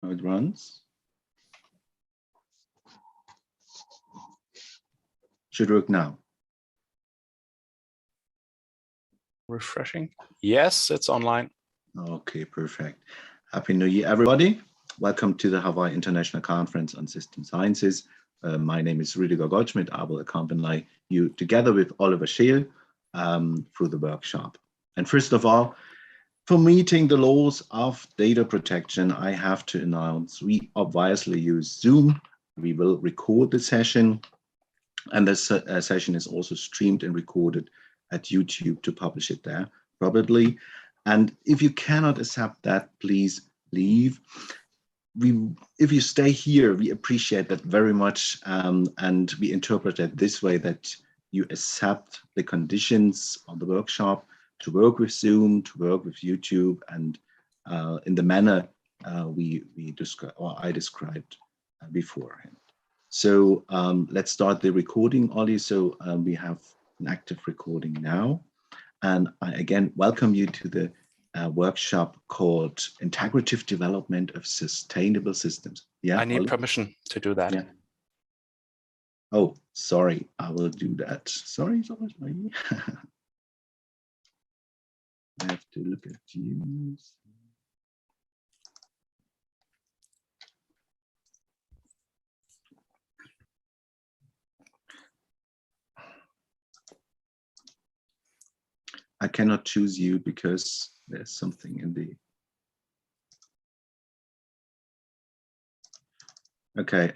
How it runs. Should work now. Refreshing. Yes, it's online. Okay, perfect. Happy New Year, everybody. Welcome to the Hawaii International Conference on System Sciences. My name is Rüdiger Goldschmidt. I will accompany you together with Oliver Scheel through the workshop. And first of all, for meeting the laws of data protection, I have to announce we obviously use Zoom. We will record the session, and this session is also streamed and recorded at YouTube to publish it there, probably. And if you cannot accept that, please leave. If you stay here, we appreciate that very much, and we interpret it this way, that you accept the conditions of the workshop to work with Zoom, to work with YouTube, and in the manner I described beforehand. So let's start the recording, Ollie. So we have an active recording now. And I again welcome you to the workshop called Integrative Development of Sustainable Systems. Yeah, I need Ollie? permission to do that. Yeah. Oh, sorry, I will do that. Sorry. I have to look at you. I cannot choose you because there's something in the. Okay.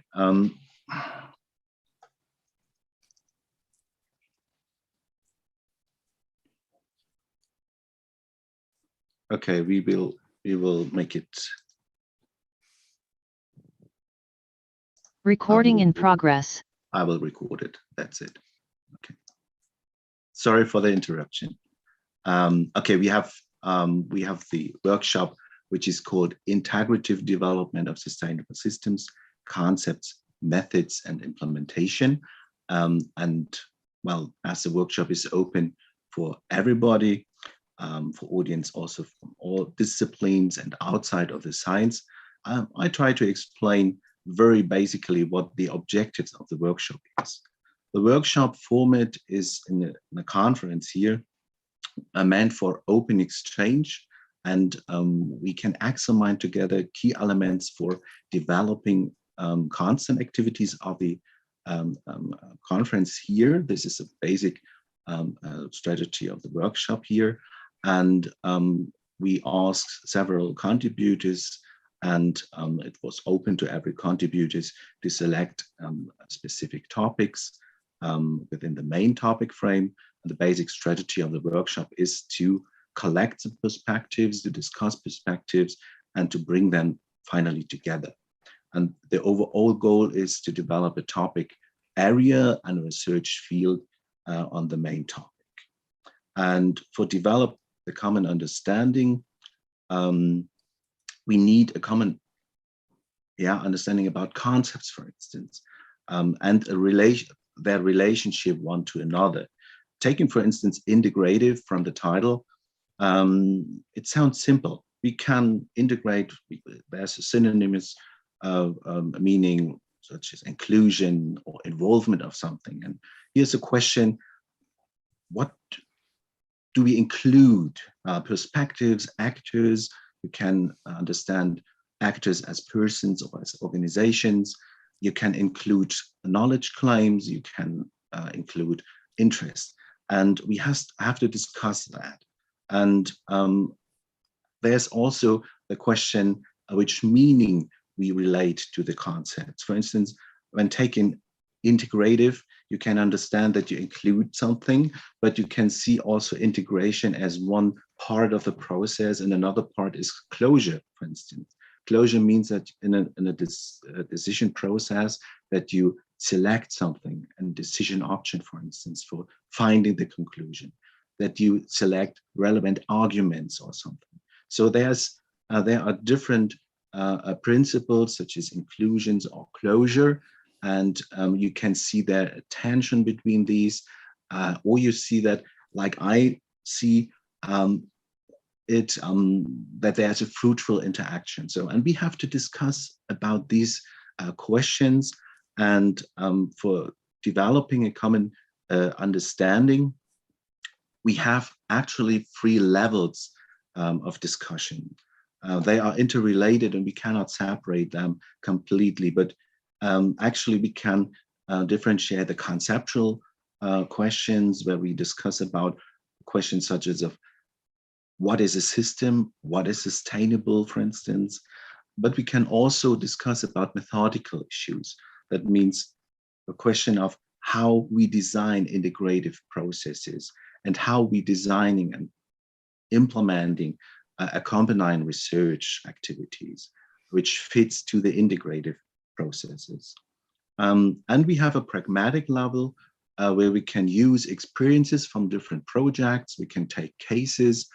Okay, we will make it. Recording in progress. I will record it. That's it. Okay. Sorry for the interruption. Okay, we have the workshop, which is called Integrative Development of Sustainable Systems, Concepts, Methods, and Implementation. And well, as the workshop is open for everybody, for audience also from all disciplines and outside of the science, I try to explain very basically what the objectives of the workshop is. The workshop format is in a conference here, meant for open exchange, and we can examine together key elements for developing constant activities of the conference here. This is a basic strategy of the workshop here, and we asked several contributors, and it was open to every contributors to select specific topics within the main topic frame. And the basic strategy of the workshop is to collect the perspectives, to discuss perspectives, and to bring them finally together. And the overall goal is to develop a topic area and a research field on the main topic. And for develop the common understanding, we need a common understanding about concepts, for instance, and their relationship one to another. Taking, for instance, integrative from the title, it sounds simple. We can integrate, there's a synonymous meaning such as inclusion or involvement of something. And here's a question: what do we include? Perspectives, actors. You can understand actors as persons or as organizations. You can include knowledge claims. You can include interest. And we have to discuss that. And there's also the question which meaning we relate to the concepts. For instance, when taking integrative, you can understand that you include something, but you can see also integration as one part of the process, and another part is closure, for instance. Closure means that in a decision process that you select something, and decision option, for instance, for finding the conclusion, that you select relevant arguments or something. So there are different principles such as inclusions or closure, and you can see the tension between these, or you see that, like I see, that there's a fruitful interaction. So, and we have to discuss about these questions, and for developing a common understanding, we have actually 3 levels of discussion. They are interrelated and we cannot separate them completely, but actually we can differentiate the conceptual questions, where we discuss about questions such as of what is a system, what is sustainable, for instance. But we can also discuss about methodical issues. That means a question of how we design integrative processes and how we designing and implementing accompanying research activities, which fits to the integrative processes. And we have a pragmatic level where we can use experiences from different projects. We can take cases,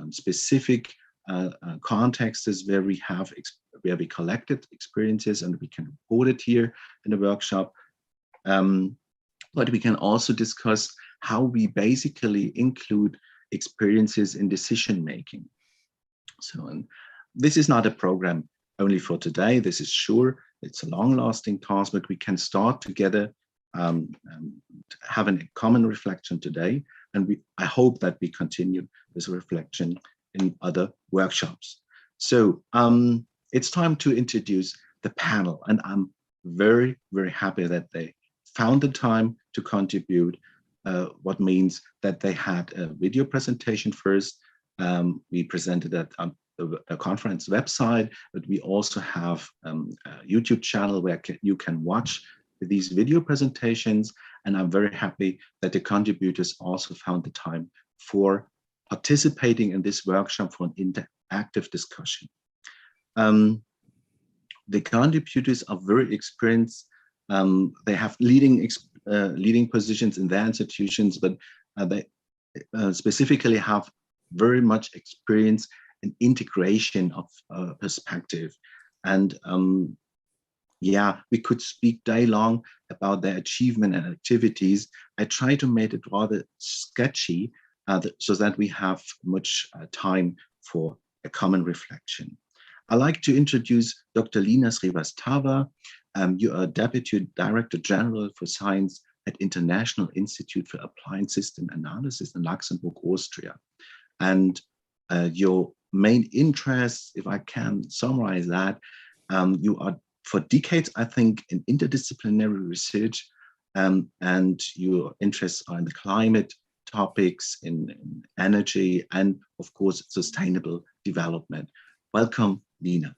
specific contexts where we collected experiences, and we can report it here in the workshop. But we can also discuss how we basically include experiences in decision making. So, and this is not a program only for today. This is sure it's a long-lasting task, but we can start together having a common reflection today, and I hope that we continue this reflection in other workshops. So it's time to introduce the panel, and I'm very, very happy that they found the time to contribute, what means that they had a video presentation first. We presented it on a conference website, but we also have a YouTube channel where you can watch these video presentations. And I'm very happy that the contributors also found the time for participating in this workshop for an interactive discussion. The contributors are very experienced. They have leading positions in their institutions, but they specifically have very much experience in integration of perspective. And yeah, we could speak day long about their achievement and activities. I try to make it rather sketchy so that we have much time for a common reflection. I'd like to introduce Dr. Lina Srivastava. You are Deputy Director General for Science at International Institute for Applied System Analysis in Luxembourg, Austria. And your main interest, if I can summarize that, you are for decades, I think, in interdisciplinary research, and your interests are in the climate topics, in energy, and of course, sustainable development. Welcome, Lina.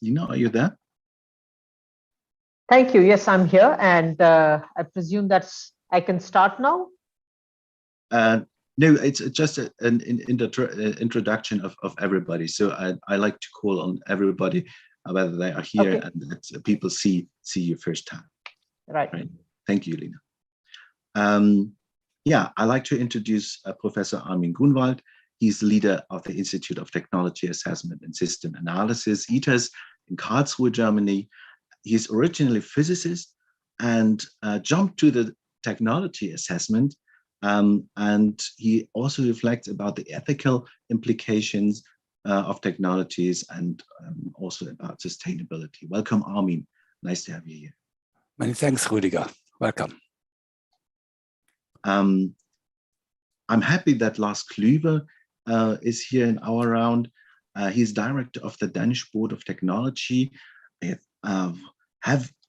Lina, are you there? Thank you. Yes, I'm here, and I presume I can start now. No, it's just an introduction of everybody. So I like to call on everybody, whether they are here, okay, and that people see you first time. Right. Thank you, Lina. Yeah, I'd like to introduce Professor Armin Grunwald. He's leader of the Institute of Technology Assessment and System Analysis, HICSS, in Karlsruhe, Germany. He's originally a physicist and jumped to the technology assessment. And he also reflects about the ethical implications of technologies and also about sustainability. Welcome, Armin. Nice to have you here. Many thanks, Rüdiger. Welcome. I'm happy that Lars Klüver is here in our round. He's director of the Danish Board of Technology.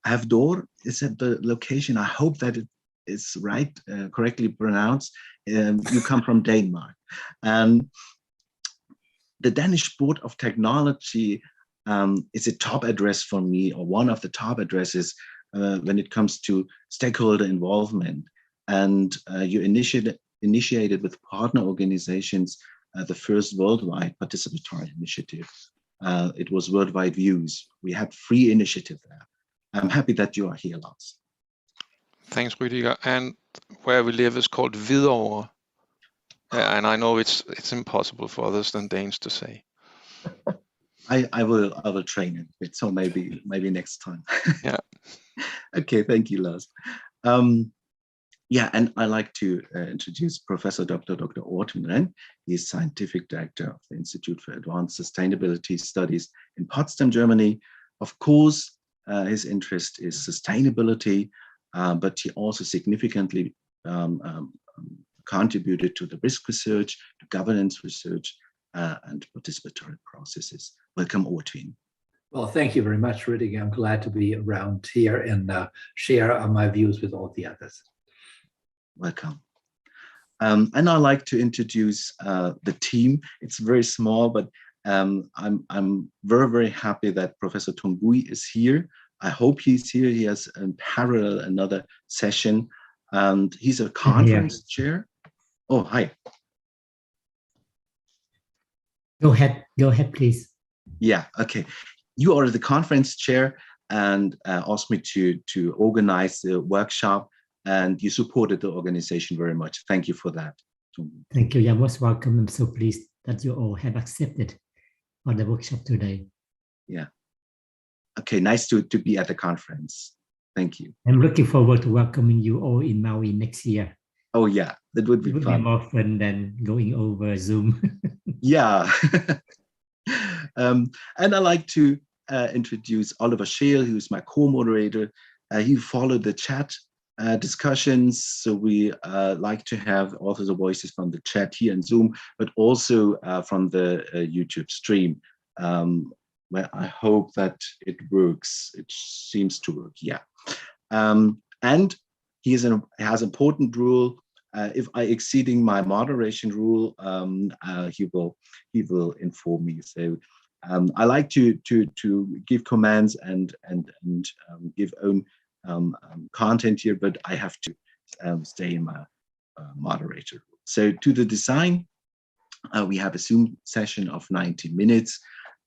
Havdor is at the location. I hope that it is right, correctly pronounced. You come from Denmark. And the Danish Board of Technology is a top address for me, or one of the top addresses when it comes to stakeholder involvement. And you initiated with partner organizations the first worldwide participatory initiative. It was Worldwide Views. We had 3 initiatives there. I'm happy that you are here, Lars. Thanks, Rüdiger. And where we live is called Hvidovre. And I know it's impossible for others than Danes to say. I will train it, so maybe next time. Yeah. Okay, thank you, Lars. Yeah, and I'd like to introduce Professor Dr. Orton Ren. He's Scientific Director of the Institute for Advanced Sustainability Studies in Potsdam, Germany. Of course, his interest is sustainability, but he also significantly contributed to the risk research, to governance research, and participatory processes. Welcome, Orton. Well, thank you very much, Rudiger. I'm glad to be around here and share my views with all the others. Welcome. And I'd like to introduce the team. It's very small, but I'm very, very happy that Professor Tongui is here. I hope he's here. He has in parallel another session, and he's a conference chair. Oh, hi. Go ahead, please. Yeah, okay. You are the conference chair and asked me to organize the workshop, and you supported the organization very much. Thank you for that. Thank you. You're most welcome. I'm so pleased that you all have accepted for the workshop today. Yeah. Okay, nice to be at the conference. Thank you. I'm looking forward to welcoming you all in Maui next year. Oh yeah, that would be It would fun. be more fun than going over Zoom. Yeah. And I'd like to introduce Oliver Scheel, who's my co-moderator. He followed the chat discussions. So we like to have also the voices from the chat here in Zoom, but also from the YouTube stream, where I hope that it works. It seems to work, yeah. And he has important rule. If I exceeding my moderation rule, he will inform me. So I like to give commands and give own content here, but I have to stay in my moderator. So to the design, we have a Zoom session of 90 minutes.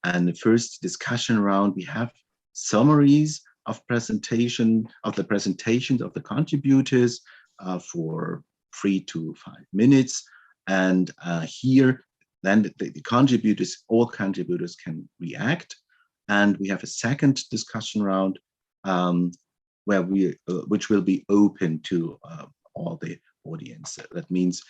And the first discussion round, we have summaries of the presentations of the contributors for 3 to 5 minutes. And here, then all contributors can react. And we have a second discussion round where which will be open to all the audience. That means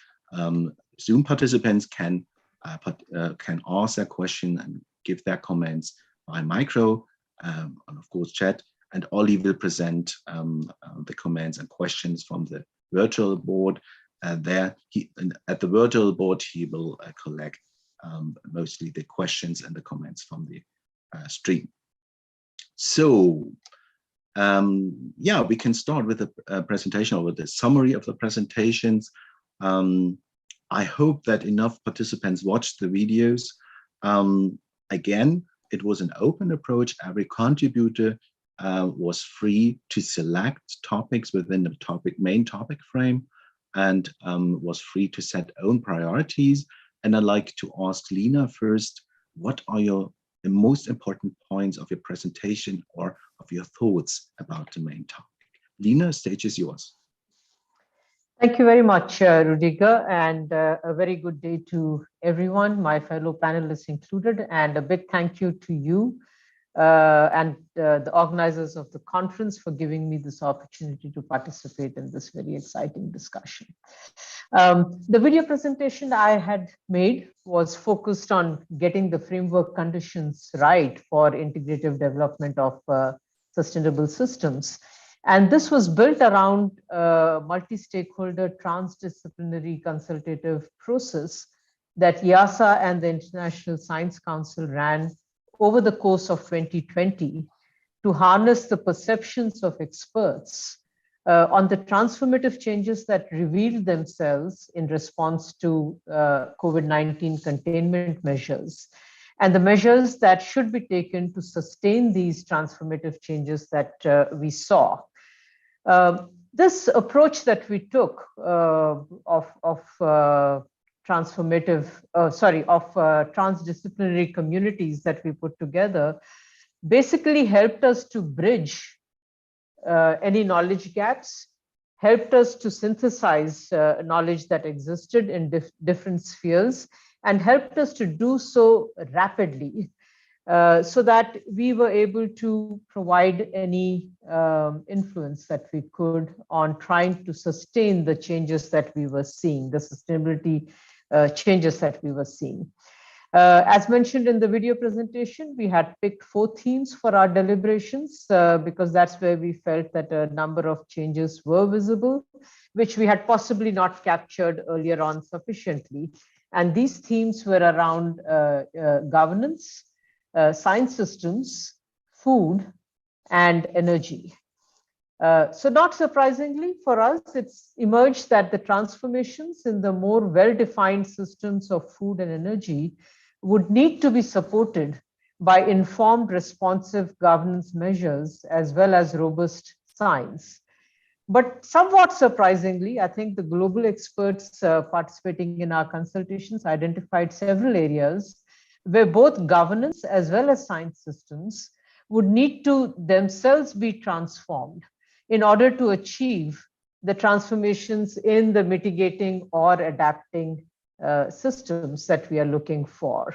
Zoom participants can ask their question and give their comments by micro, and of course chat, and Ollie will present the comments and questions from the virtual board. At the virtual board, he will collect mostly the questions and the comments from the stream. So yeah, we can start with a presentation or with the summary of the presentations. I hope that enough participants watched the videos. Again, it was an open approach. Every contributor was free to select topics within the main topic frame, and was free to set own priorities. And I'd like to ask Lena first, what are the most important points of your presentation or of your thoughts about the main topic? Lena, stage is yours. Thank you very much, Rudiger, and a very good day to everyone, my fellow panelists included, and a big thank you to you and the organizers of the conference for giving me this opportunity to participate in this very exciting discussion. The video presentation I had made was focused on getting the framework conditions right for integrative development of sustainable systems. And this was built around a multi-stakeholder transdisciplinary consultative process that IASA and the International Science Council ran over the course of 2020 to harness the perceptions of experts on the transformative changes that revealed themselves in response to COVID-19 containment measures, and the measures that should be taken to sustain these transformative changes that we saw. This approach that we took transdisciplinary communities that we put together basically helped us to bridge any knowledge gaps, helped us to synthesize knowledge that existed in different spheres, and helped us to do so rapidly. so that we were able to provide any influence that we could on trying to sustain the changes that we were seeing, the sustainability changes that we were seeing. As mentioned in the video presentation, we had picked 4 themes for our deliberations because that's where we felt that a number of changes were visible, which we had possibly not captured earlier on sufficiently. And these themes were around governance, science systems, food, and energy. So not surprisingly for us, it's emerged that the transformations in the more well-defined systems of food and energy would need to be supported by informed, responsive governance measures as well as robust science. But somewhat surprisingly, I think the global experts participating in our consultations identified several areas where both governance as well as science systems would need to themselves be transformed in order to achieve the transformations in the mitigating or adapting systems that we are looking for.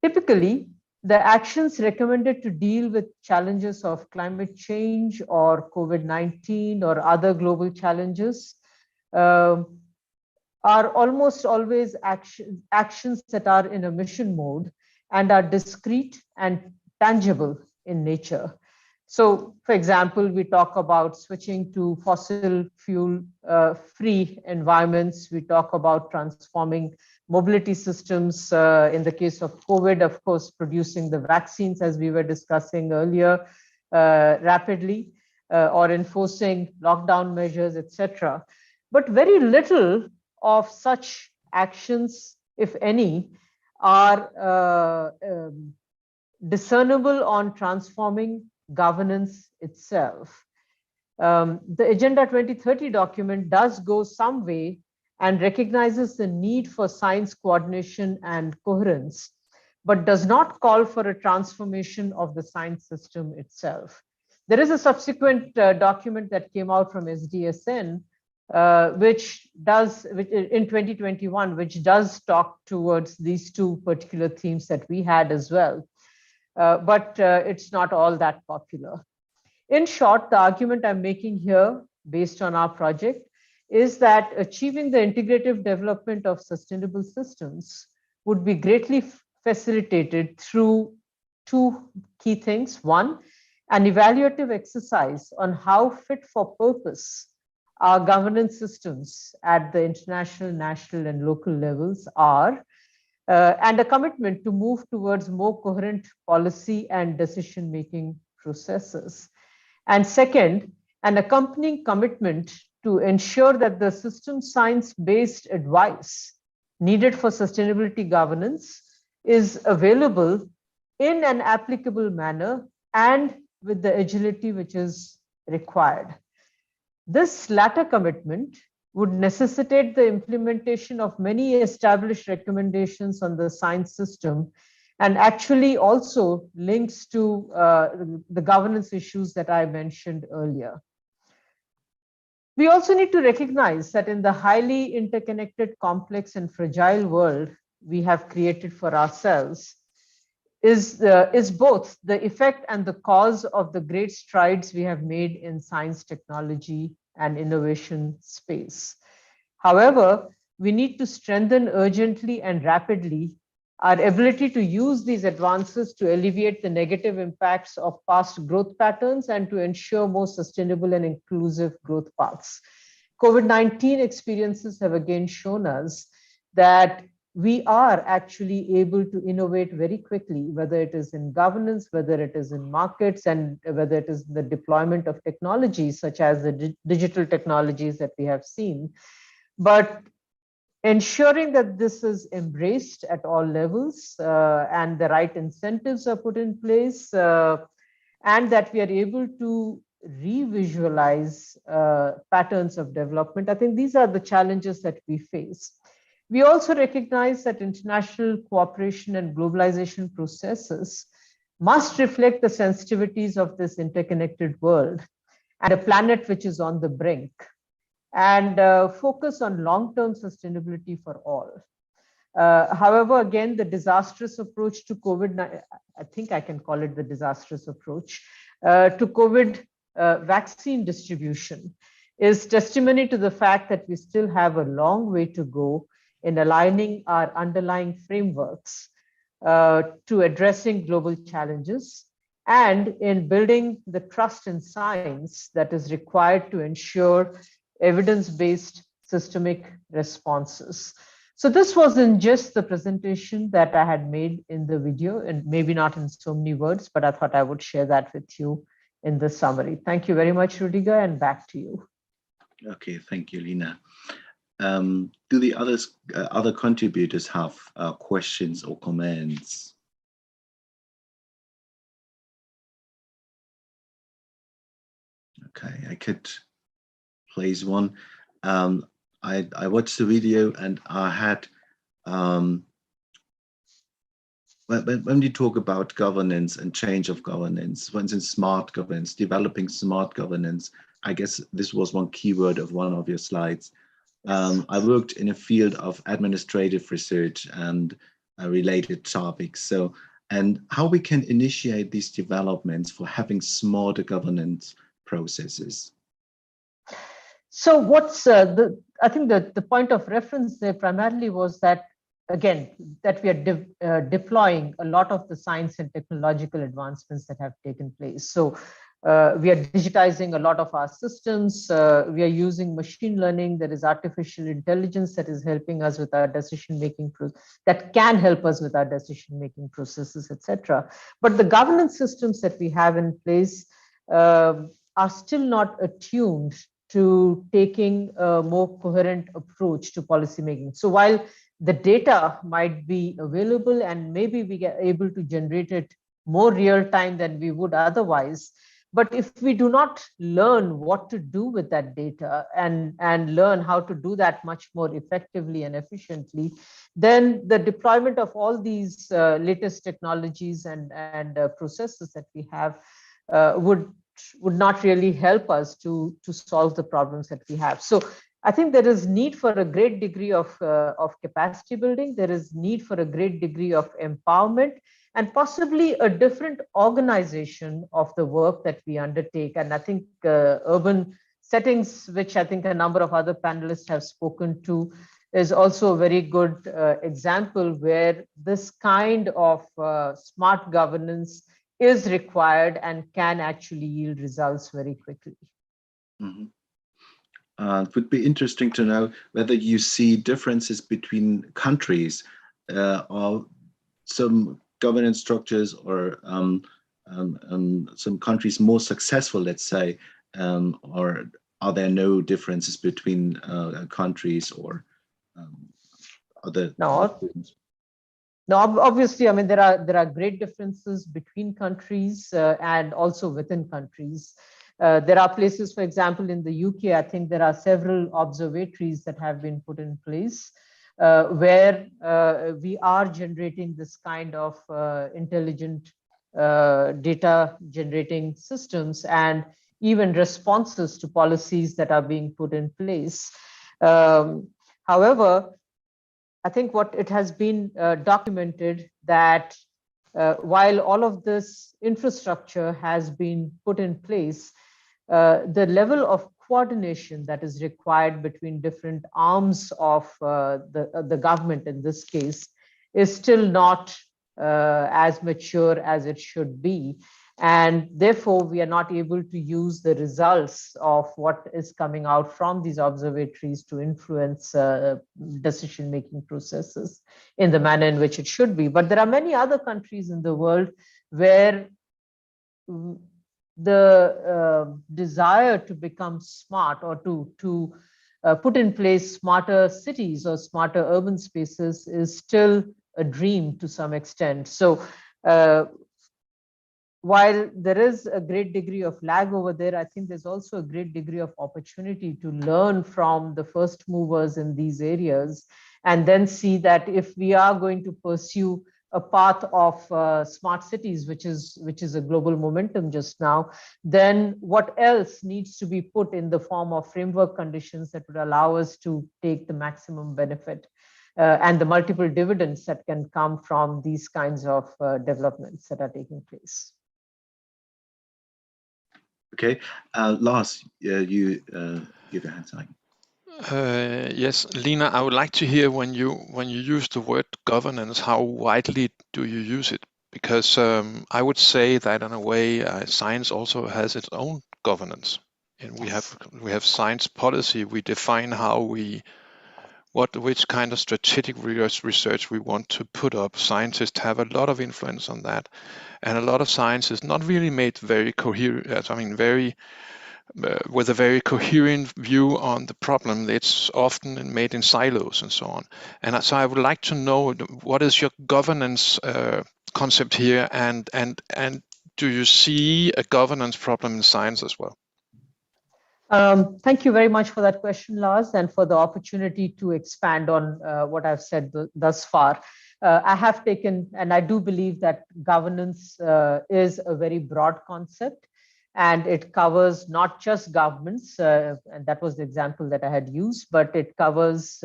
Typically, the actions recommended to deal with challenges of climate change or COVID-19 or other global challenges are almost always actions that are in a mission mode and are discrete and tangible in nature. So, for example, we talk about switching to fossil fuel free environments. We talk about transforming mobility systems. In the case of COVID, of course, producing the vaccines, as we were discussing earlier, rapidly, or enforcing lockdown measures, etc. But very little of such actions, if any, are discernible on transforming governance itself. The Agenda 2030 document does go some way and recognizes the need for science coordination and coherence, but does not call for a transformation of the science system itself. There is a subsequent document that came out from SDSN, which in 2021, which does talk towards these 2 particular themes that we had as well. But it's not all that popular. In short, the argument I'm making here, based on our project, is that achieving the integrative development of sustainable systems would be greatly facilitated through 2 key things. One, an evaluative exercise on how fit for purpose our governance systems at the international, national, and local levels are, and a commitment to move towards more coherent policy and decision-making processes. And second, an accompanying commitment to ensure that the system science-based advice needed for sustainability governance is available in an applicable manner and with the agility which is required. This latter commitment would necessitate the implementation of many established recommendations on the science system, and actually also links to the governance issues that I mentioned earlier. We also need to recognize that in the highly interconnected, complex, and fragile world we have created for ourselves is both the effect and the cause of the great strides we have made in science, technology, and innovation space. However, we need to strengthen urgently and rapidly our ability to use these advances to alleviate the negative impacts of past growth patterns and to ensure more sustainable and inclusive growth paths. COVID-19 experiences have again shown us that we are actually able to innovate very quickly, whether it is in governance, whether it is in markets, and whether it is the deployment of technologies such as the digital technologies that we have seen. But ensuring that this is embraced at all levels and the right incentives are put in place and that we are able to revisualize patterns of development, I think these are the challenges that we face. We also recognize that international cooperation and globalization processes must reflect the sensitivities of this interconnected world and a planet which is on the brink, and focus on long-term sustainability for all. However, again, the disastrous approach to COVID, I think I can call it the disastrous approach to COVID vaccine distribution is testimony to the fact that we still have a long way to go in aligning our underlying frameworks to addressing global challenges and in building the trust in science that is required to ensure evidence-based systemic responses. So this wasn't just the presentation that I had made in the video, and maybe not in so many words, but I thought I would share that with you in the summary. Thank you very much, Rudiger, and back to you. Okay, thank you, Lina. Do the other contributors have questions or comments? Okay, I could place one. I watched the video and I had, when we talk about governance and change of governance, for instance, smart governance, developing smart governance, I guess this was one keyword of one of your slides. I worked in a field of administrative research and related topics. So, and how we can initiate these developments for having smarter governance processes. So what's I think the point of reference there primarily was that, again, that we are deploying a lot of the science and technological advancements that have taken place. So we are digitizing a lot of our systems. We are using machine learning. There is artificial intelligence that is helping us with our decision-making, that can help us with our decision-making processes, etc. But the governance systems that we have in place are still not attuned to taking a more coherent approach to policymaking. So while the data might be available and maybe we get able to generate it more real time than we would otherwise, but if we do not learn what to do with that data and learn how to do that much more effectively and efficiently, then the deployment of all these latest technologies and processes that we have would not really help us to solve the problems that we have. So I think there is need for a great degree of capacity building. There is need for a great degree of empowerment and possibly a different organization of the work that we undertake. And I think urban settings, which I think a number of other panelists have spoken to, is also a very good example where this kind of smart governance is required and can actually yield results very quickly. Mm-hmm. It would be interesting to know whether you see differences between countries or some governance structures or some countries more successful, let's say, or are there no differences between countries or other? No, obviously, I mean, there are great differences between countries and also within countries. There are places, for example, in the UK, I think there are several observatories that have been put in place where we are generating this kind of intelligent data generating systems and even responses to policies that are being put in place. However, I think what it has been documented that while all of this infrastructure has been put in place, the level of coordination that is required between different arms of the government in this case is still not as mature as it should be. And therefore, we are not able to use the results of what is coming out from these observatories to influence decision-making processes in the manner in which it should be. But there are many other countries in the world where the desire to become smart or to put in place smarter cities or smarter urban spaces is still a dream to some extent. So while there is a great degree of lag over there, I think there's also a great degree of opportunity to learn from the first movers in these areas and then see that if we are going to pursue a path of smart cities, which is a global momentum just now, then what else needs to be put in the form of framework conditions that would allow us to take the maximum benefit and the multiple dividends that can come from these kinds of developments that are taking place. Okay, Lars, you give your hand sign. Yes, Lina, I would like to hear when you use the word governance, how widely do you use it? Because I would say that in a way, science also has its own governance, and we have science policy. We define which kind of strategic research we want to put up. Scientists have a lot of influence on that, and a lot of science is not really made very coherent. I mean, with a very coherent view on the problem. It's often made in silos and so on. And so I would like to know, what is your governance concept here, and do you see a governance problem in science as well? Thank you very much for that question, Lars, and for the opportunity to expand on what I've said thus far. I have taken, and I do believe that governance is a very broad concept, and it covers not just governments, and that was the example that I had used, but it covers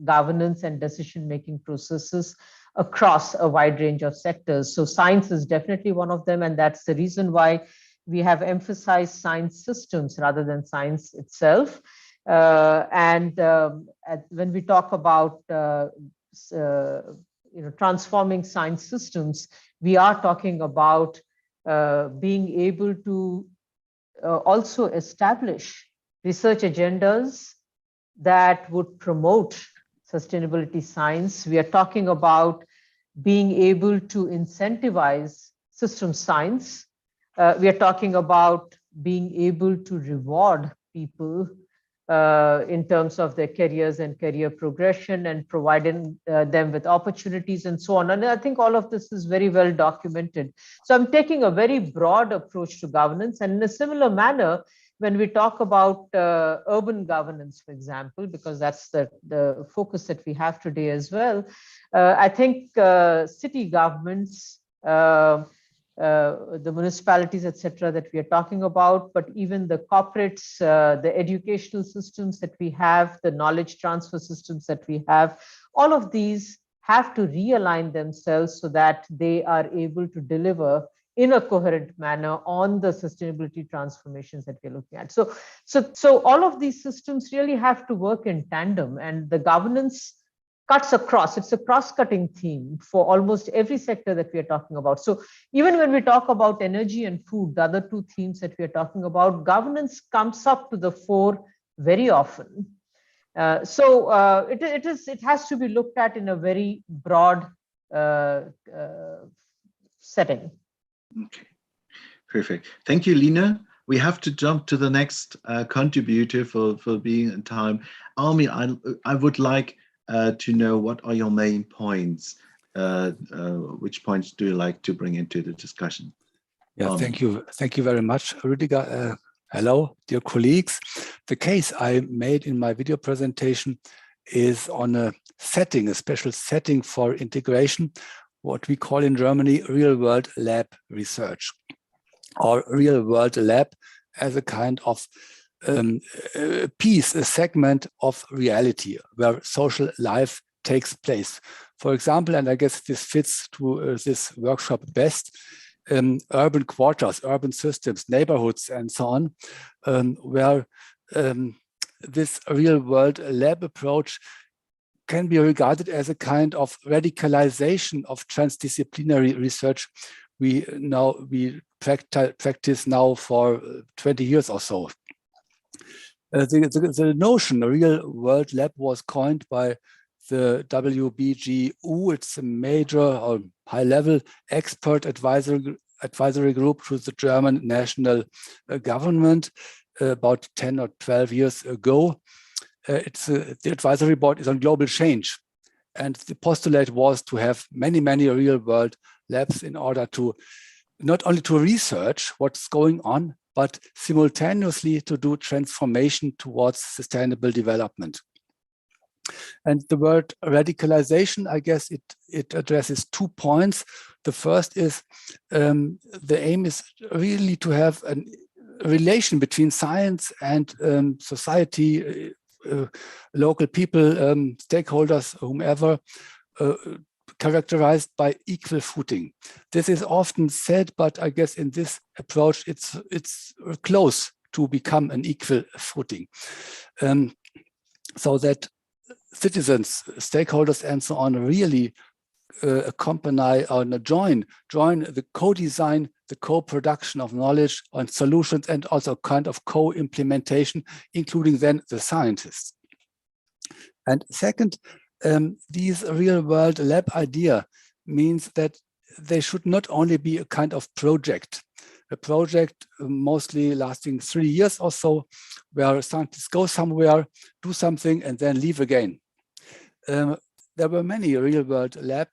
governance and decision-making processes across a wide range of sectors. So science is definitely one of them, and that's the reason why we have emphasized science systems rather than science itself. When we talk about transforming science systems, we are talking about being able to also establish research agendas that would promote sustainability science. We are talking about being able to incentivize system science. We are talking about being able to reward people in terms of their careers and career progression, and providing them with opportunities and so on. And I think all of this is very well documented. So I'm taking a very broad approach to governance. And in a similar manner, when we talk about urban governance, for example, because that's the focus that we have today as well, I think city governments, the municipalities, etc., that we are talking about, but even the corporates, the educational systems that we have, the knowledge transfer systems that we have, all of these have to realign themselves so that they are able to deliver in a coherent manner on the sustainability transformations that we're looking at. So all of these systems really have to work in tandem, and the governance cuts across. It's a cross-cutting theme for almost every sector that we are talking about. So even when we talk about energy and food, the other two themes that we are talking about, governance comes up to the fore very often. It has to be looked at in a very broad setting. Okay, perfect. Thank you, Lina. We have to jump to the next contributor for being in time. Armin, I would like to know, what are your main points? Which points do you like to bring into the discussion? Yeah, thank you very much, Rüdiger. Hello, dear colleagues. The case I made in my video presentation is on a special setting for integration, what we call in Germany real-world lab research, or real-world lab as a kind of a segment of reality where social life takes place. For example, and I guess this fits to this workshop best, urban quarters, urban systems, neighborhoods, and so on, where this real-world lab approach can be regarded as a kind of radicalization of transdisciplinary research we practice now for 20 years or so. The notion, the real-world lab, was coined by the WBGU. It's a major or high-level expert advisory group to the German national government about 10 or 12 years ago. The advisory board is on global change, and the postulate was to have many real-world labs in order to not only to research what's going on, but simultaneously to do transformation towards sustainable development. And the word radicalization, I guess it addresses 2 points. The first is the aim is really to have a relation between science and society local people, stakeholders, whomever, characterized by equal footing. This is often said, but I guess in this approach, it's close to become an equal footing. So that citizens, stakeholders, and so on really accompany or join the co-design, the co-production of knowledge and solutions, and also kind of co-implementation, including then the scientists. And second, these real-world lab idea means that they should not only be a kind of project, a project mostly lasting 3 years or so, where scientists go somewhere, do something, and then leave again. There were many real-world lab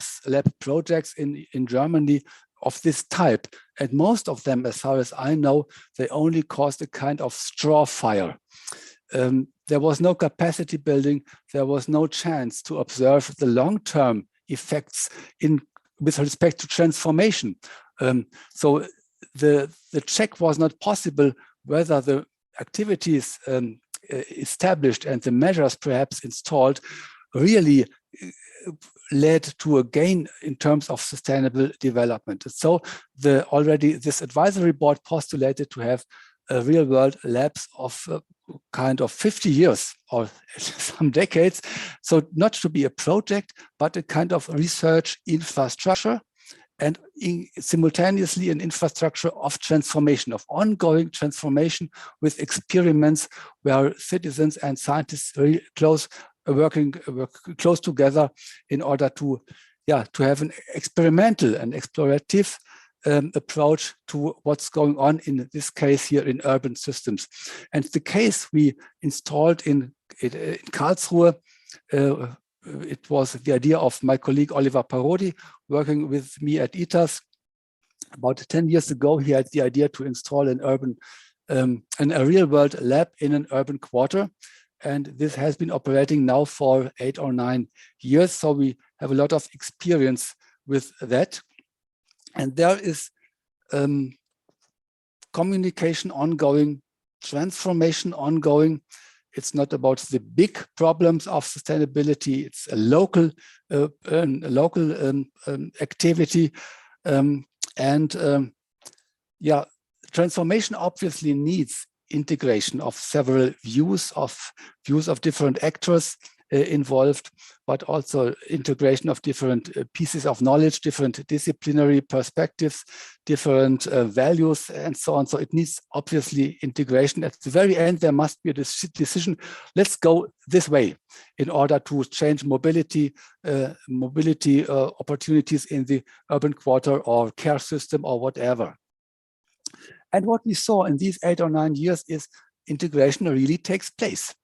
projects in Germany of this type, and most of them, as far as I know, they only caused a kind of straw fire. There was no capacity building. There was no chance to observe the long-term effects with respect to transformation. So the check was not possible whether the activities established and the measures perhaps installed really led to a gain in terms of sustainable development. So this advisory board postulated to have real-world labs of kind of 50 years or some decades. So not to be a project, but a kind of research infrastructure, and simultaneously an infrastructure of transformation, of ongoing transformation, with experiments where citizens and scientists really work close together in order to have an experimental and explorative approach to what's going on, in this case here, in urban systems. And the case we installed in Karlsruhe, it was the idea of my colleague Oliver Parodi, working with me at HICSS. About 10 years ago, he had the idea to install a real-world lab in an urban quarter. And this has been operating now for 8 or 9 years. So we have a lot of experience with that. And there is communication ongoing, transformation ongoing. It's not about the big problems of sustainability. It's a local activity. Transformation obviously needs integration of several views of different actors involved, but also integration of different pieces of knowledge, different disciplinary perspectives, different values, and so on. So it needs obviously integration. At the very end, there must be a decision. Let's go this way in order to change mobility opportunities in the urban quarter or care system or whatever. And what we saw in these 8 or 9 years is integration really takes place.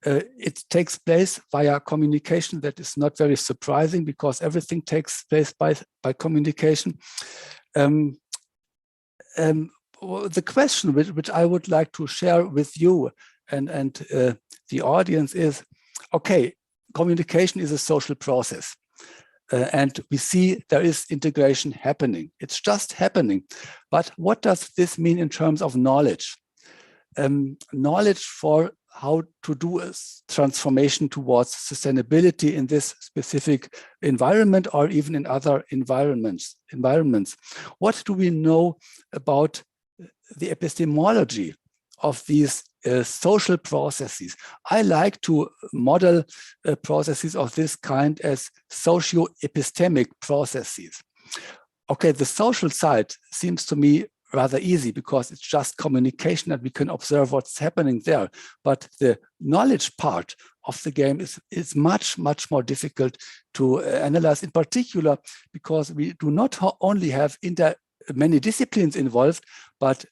It takes place via communication. That is not very surprising, because everything takes place by communication. The question which I would like to share with you and the audience is, okay, communication is a social process. And we see there is integration happening. It's just happening. But what does this mean in terms of knowledge? Knowledge for how to do a transformation towards sustainability in this specific environment, or even in other environments. What do we know about the epistemology of these social processes? I like to model processes of this kind as socio-epistemic processes. Okay, the social side seems to me rather easy, because it's just communication and we can observe what's happening there. But the knowledge part of the game is much, much more difficult to analyze, in particular because we do not only have many disciplines involved, but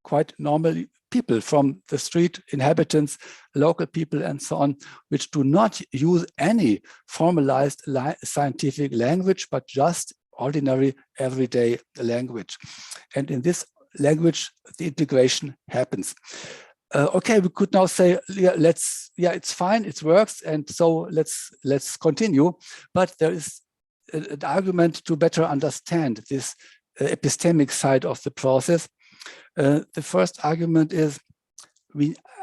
quite normal people from the street, inhabitants, local people, and so on, which do not use any formalized scientific language, but just ordinary everyday language. And in this language, the integration happens. Okay, we could now say, it's fine, it works, and so let's continue. But there is an argument to better understand this epistemic side of the process. The first argument is,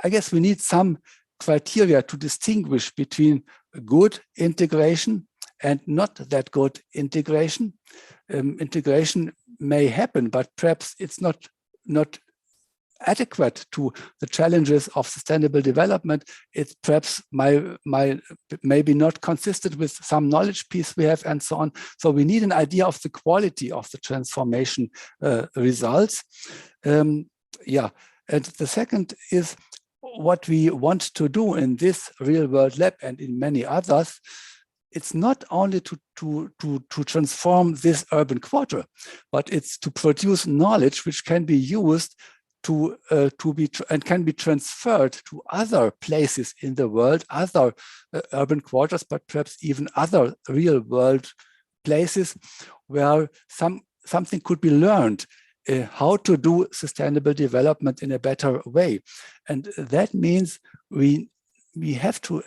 I guess we need some criteria to distinguish between good integration and not that good integration. Integration may happen, but perhaps it's not adequate to the challenges of sustainable development. It's perhaps maybe not consistent with some knowledge piece we have and so on. So we need an idea of the quality of the transformation results. Yeah, and the second is what we want to do in this real world lab and in many others. It's not only to transform this urban quarter, but it's to produce knowledge which can be used and can be transferred to other places in the world, other urban quarters, but perhaps even other real world places where something could be learned, how to do sustainable development in a better way. And that means we have to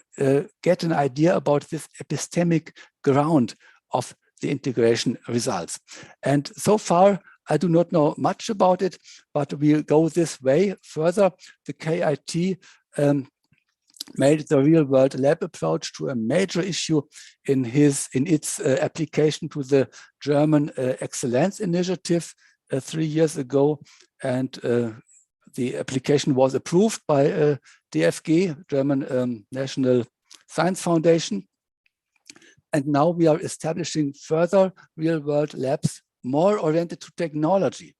get an idea about this epistemic ground of the integration results. And so far, I do not know much about it, but we'll go this way further. The KIT made the real world lab approach to a major issue in its application to the German Excellence Initiative 3 years ago. And the application was approved by DFG, German National Science Foundation. And now we are establishing further real world labs more oriented to technology,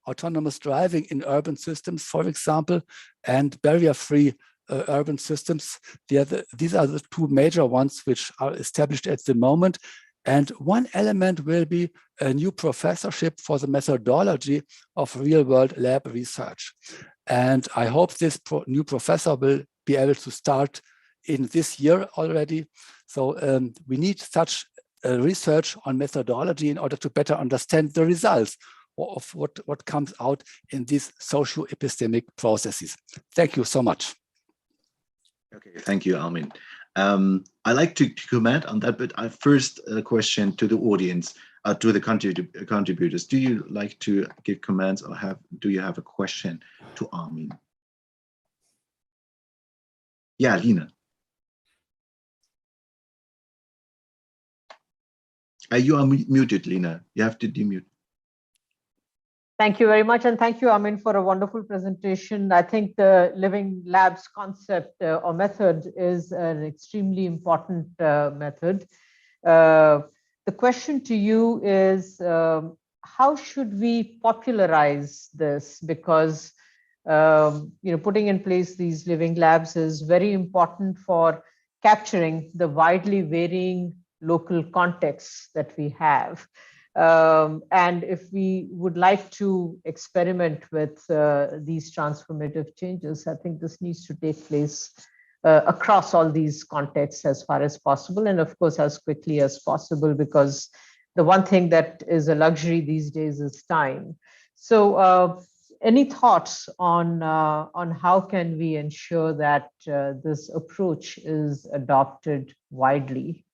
autonomous driving in urban systems, for example, and barrier-free urban systems. These are the two major ones which are established at the moment. And one element will be a new professorship for the methodology of real-world lab research. And I hope this new professor will be able to start in this year already. So we need such research on methodology in order to better understand the results of what comes out in these socio-epistemic processes. Thank you so much. Okay, thank you, Armin. I like to comment on that, but first a question to the audience, to the contributors. Do you like to give comments or do you have a question to Armin? Yeah, Lina. You are muted, Lina. You have to demute. Thank you very much. And thank you, Armin, for a wonderful presentation. I think the living labs concept or method is an extremely important method. The question to you is, how should we popularize this? Because putting in place these living labs is very important for capturing the widely varying local contexts that we have. And if we would like to experiment with these transformative changes, I think this needs to take place across all these contexts as far as possible, and of course, as quickly as possible, because the one thing that is a luxury these days is time. So any thoughts on how can we ensure that this approach is adopted widely?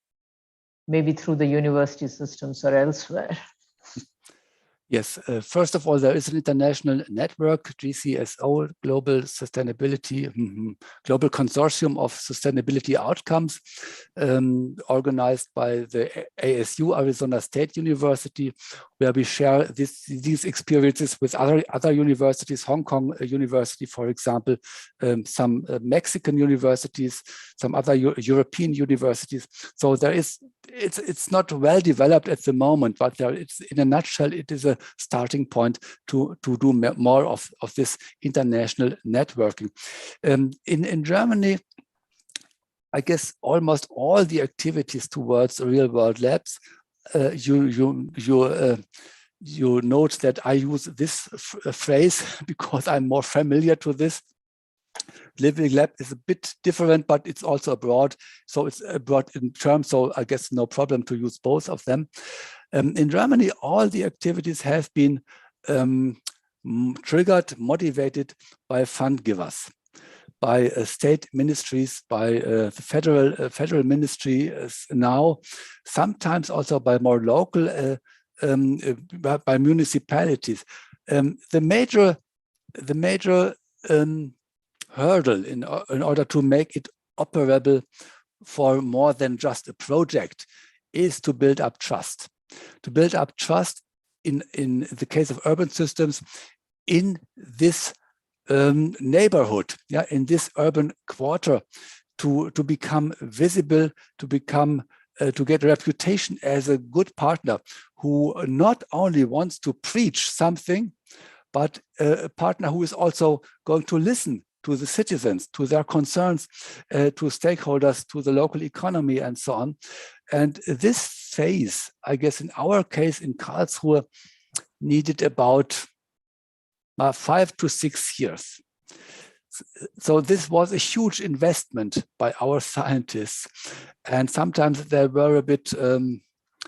Maybe through the university systems or elsewhere? Yes, first of all, there is an international network, GCSO, Global Sustainability, Global Consortium of Sustainability Outcomes, organized by the ASU, Arizona State University, where we share these experiences with other universities, Hong Kong University, for example, some Mexican universities, some other European universities. So it's not well developed at the moment, but it's, in a nutshell, it is a starting point to do more of this international networking. In Germany, I guess almost all the activities towards real world labs, you note that I use this phrase because I'm more familiar to this. Living lab is a bit different, but it's also abroad. So it's abroad in terms, so I guess no problem to use both of them. In Germany, all the activities have been triggered, motivated by fund givers, by state ministries, by the federal ministry now, sometimes also by more local, by municipalities. The major hurdle in order to make it operable for more than just a project is to build up trust. To build up trust in the case of urban systems in this neighborhood, yeah, in this urban quarter, to become visible, to become to get a reputation as a good partner who not only wants to preach something, but a partner who is also going to listen to the citizens, to their concerns, to stakeholders, to the local economy, and so on. And this phase, I guess, in our case in Karlsruhe, needed about 5 to 6 years. So this was a huge investment by our scientists. And sometimes they were a bit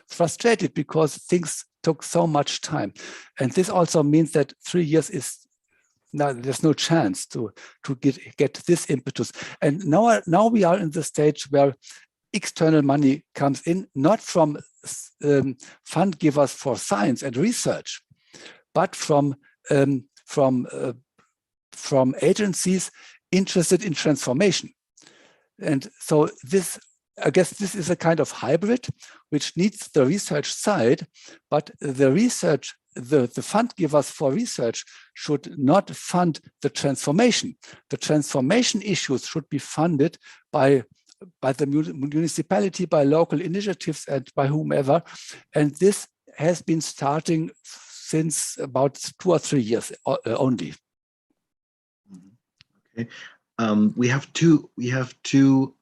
frustrated because things took so much time. And this also means that 3 years is now, there's no chance to get this impetus. And now we are in the stage where external money comes in, not from fund givers for science and research, but from agencies interested in transformation. And so this, I guess this is a kind of hybrid which needs the research side, but the research, the fund givers for research should not fund the transformation. The transformation issues should be funded by the municipality, by local initiatives, and by whomever. And this has been starting since about 2 or 3 years only. Okay, we have two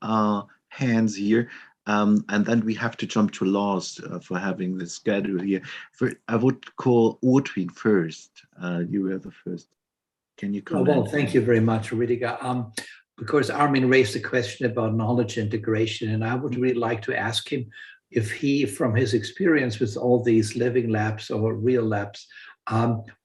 hands here, and then we have to jump to Lars for having the schedule here. I would call Ortwin first. You were the first. Can you comment? Well, thank you very much, Rüdiger. Because Armin raised a question about knowledge integration, and I would really like to ask him if he, from his experience with all these living labs or real labs,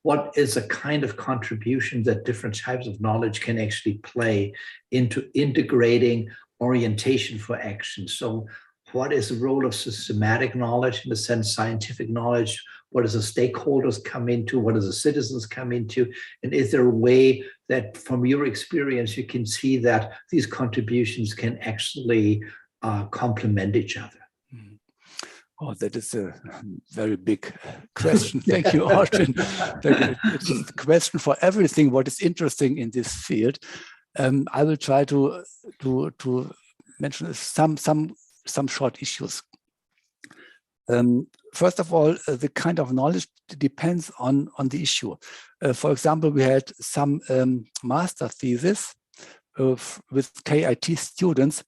what is a kind of contribution that different types of knowledge can actually play into integrating orientation for action? So what is the role of systematic knowledge, in the sense scientific knowledge? What does the stakeholders come into? What does the citizens come into? And is there a way that, from your experience, you can see that these contributions can actually complement each other? Oh, that is a very big question. Thank you, Artin. It's a question for everything what is interesting in this field. I will try to mention some short issues. First of all, the kind of knowledge depends on the issue. For example, we had some master thesis with KIT students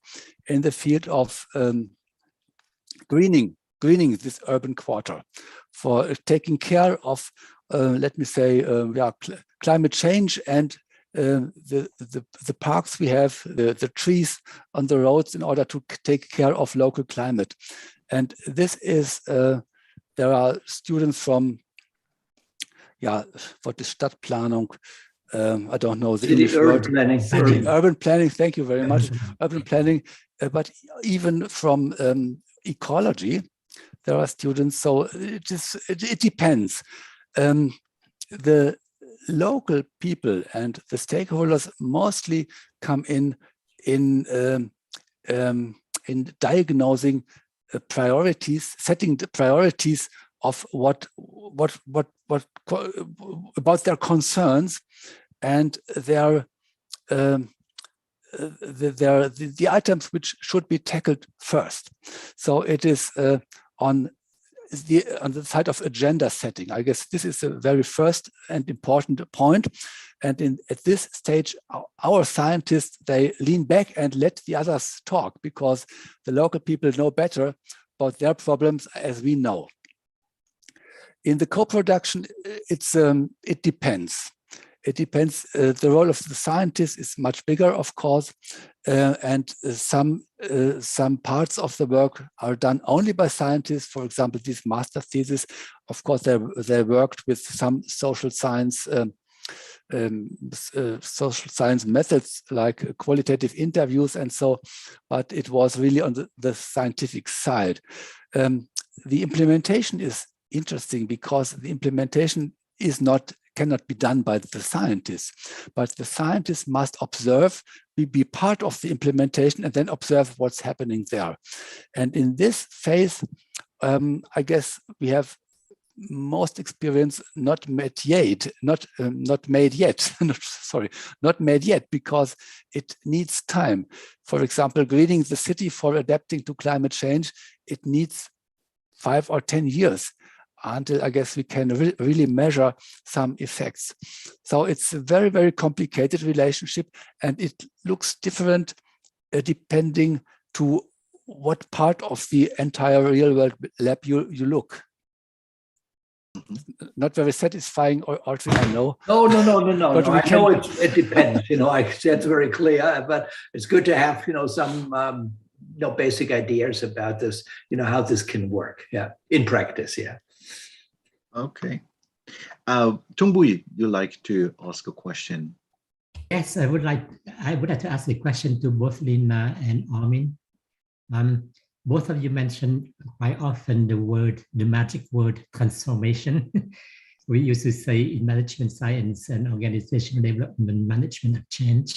in the field of greening this urban quarter, for taking care of, let me say, climate change and the parks we have, the trees on the roads, in order to take care of local climate. And this is, there are students from, what is Stadtplanung? I don't know the English word. Urban planning, thank you very much. Urban planning, but even from ecology, there are students, so it depends. The local people and the stakeholders mostly come in diagnosing priorities, setting the priorities of what about their concerns and their the items which should be tackled first. So it is on the side of agenda setting. I guess this is the very first and important point. And at this stage, our scientists, they lean back and let the others talk, because the local people know better about their problems as we know. In the co-production, it depends. It depends. The role of the scientist is much bigger, of course, and some parts of the work are done only by scientists. For example, this master thesis, of course, they worked with some social science methods like qualitative interviews and so, but it was really on the scientific side. The implementation is interesting because the implementation is not cannot be done by the scientists, but the scientists must observe, be part of the implementation, and then observe what's happening there. And in this phase, I guess we have most experience not made yet, because it needs time. For example, greening the city for adapting to climate change, it needs 5 or 10 years until I guess we can really measure some effects. So it's a very, very complicated relationship, and it looks different depending to what part of the entire real world lab you look. Not very satisfying, Audrey, I know. No. But I know it depends. That's very clear. But it's good to have some basic ideas about this. How this can work. Yeah, in practice. Yeah. Okay. Tungbui, you like to ask a question? Yes, I would like to ask a question to both Lina and Armin. Both of you mentioned quite often the magic word transformation. We used to say in management science and organizational development, management of change.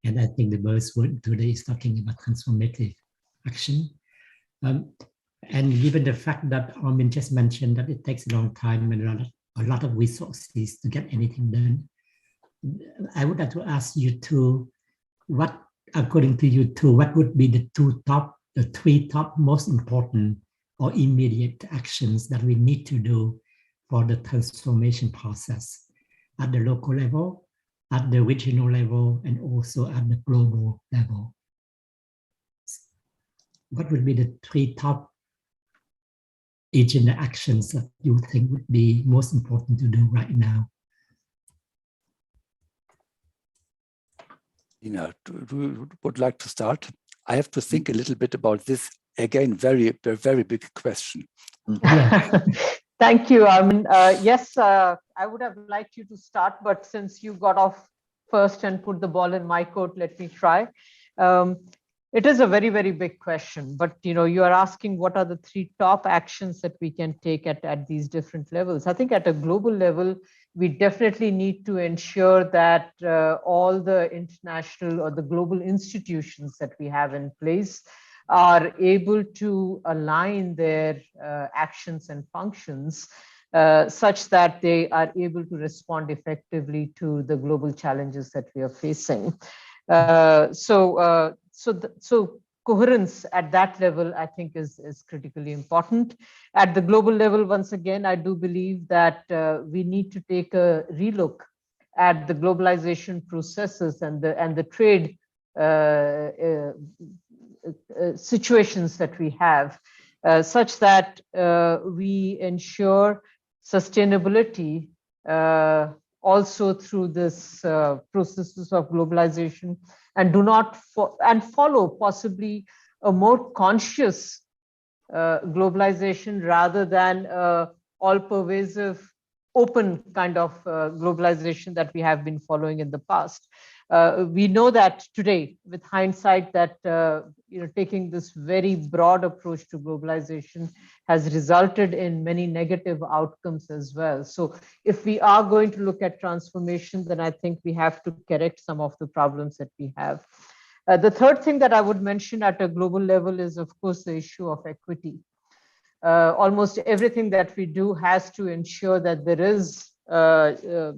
And I think the buzzword today is talking about transformative action. And given the fact that Armin just mentioned that it takes a long time and a lot of resources to get anything done, I would like to ask you two, according to you two, what would be the three top most important or immediate actions that we need to do for the transformation process at the local level, at the regional level, and also at the global level? What would be the three top agenda actions that you think would be most important to do right now? Would like to start? I have to think a little bit about this. Again, very big question. Thank you, Armin. Yes, I would have liked you to start, but since you got off first and put the ball in my court, let me try. It is a very, very big question, but you are asking what are the three top actions that we can take at these different levels. I think at a global level, we definitely need to ensure that all the international or the global institutions that we have in place are able to align their actions and functions such that they are able to respond effectively to the global challenges that we are facing. So coherence at that level, I think, is critically important. At the global level, once again, I do believe that we need to take a relook at the globalization processes and the trade situations that we have, such that we ensure sustainability also through this processes of globalization, and do not follow possibly a more conscious globalization rather than all-pervasive open kind of globalization that we have been following in the past. We know that today, with hindsight, that taking this very broad approach to globalization has resulted in many negative outcomes as well. So if we are going to look at transformation, then I think we have to correct some of the problems that we have. The third thing that I would mention at a global level is, of course, the issue of equity. Almost everything that we do has to ensure that there is a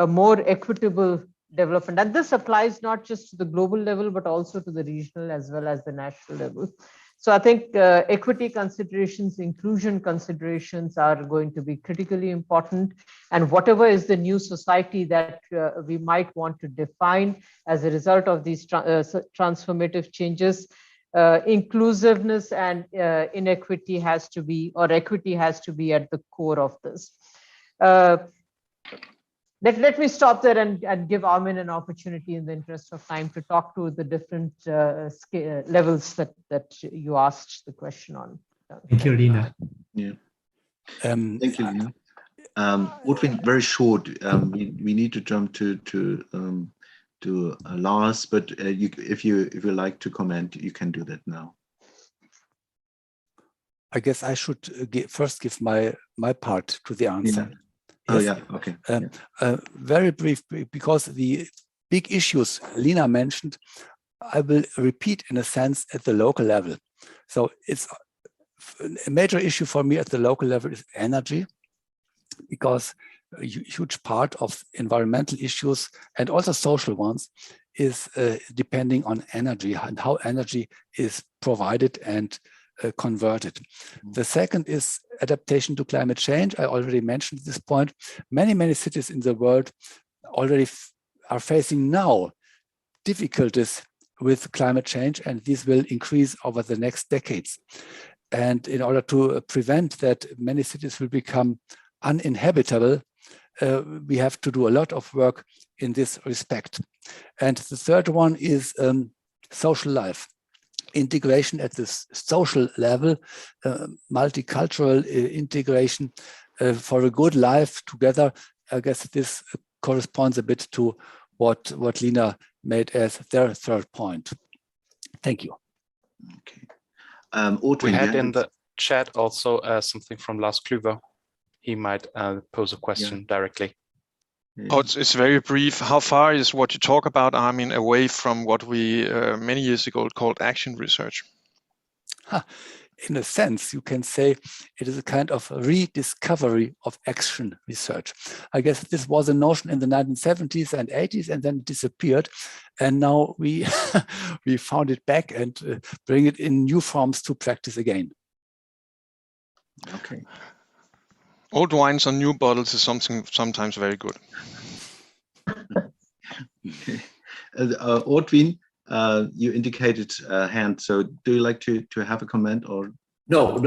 more equitable development. And this applies not just to the global level, but also to the regional as well as the national level. So I think equity considerations, inclusion considerations are going to be critically important. And whatever is the new society that we might want to define as a result of these transformative changes, inclusiveness and inequity has to be, or equity has to be at the core of this. Let me stop there and give Armin an opportunity in the interest of time to talk to the different levels that you asked the question on. Thank you, Lina. Yeah. Thank you, Lina. Udwin, very short. We need to jump to Lars, but if you like to comment, you can do that now. I guess I should first give my part to the answer. Oh, Yes. yeah. Okay. Very brief, because the big issues Lina mentioned, I will repeat in a sense at the local level. So it's a major issue for me at the local level is energy, because a huge part of environmental issues and also social ones is depending on energy and how energy is provided and converted. The second is adaptation to climate change. I already mentioned this point. Many cities in the world already are facing now difficulties with climate change, and these will increase over the next decades. And in order to prevent that many cities will become uninhabitable, we have to do a lot of work in this respect. And the third one is social life. Integration at this social level, multicultural integration for a good life together. I guess this corresponds a bit to what Lina made as their third point. Thank you. Okay. We had in the chat also something from Lars Kluver. He might pose a question directly. Oh, it's very brief. How far is what you talk about, Armin, away from what we many years ago called action research? In a sense, you can say it is a kind of rediscovery of action research. I guess this was a notion in the 1970s and 80s, and then it disappeared. And now we we found it back and bring it in new forms to practice again. Okay. Old wines on new bottles is sometimes very good. Okay. Ortwin, you indicated a hand. So do you like to have a comment or? No.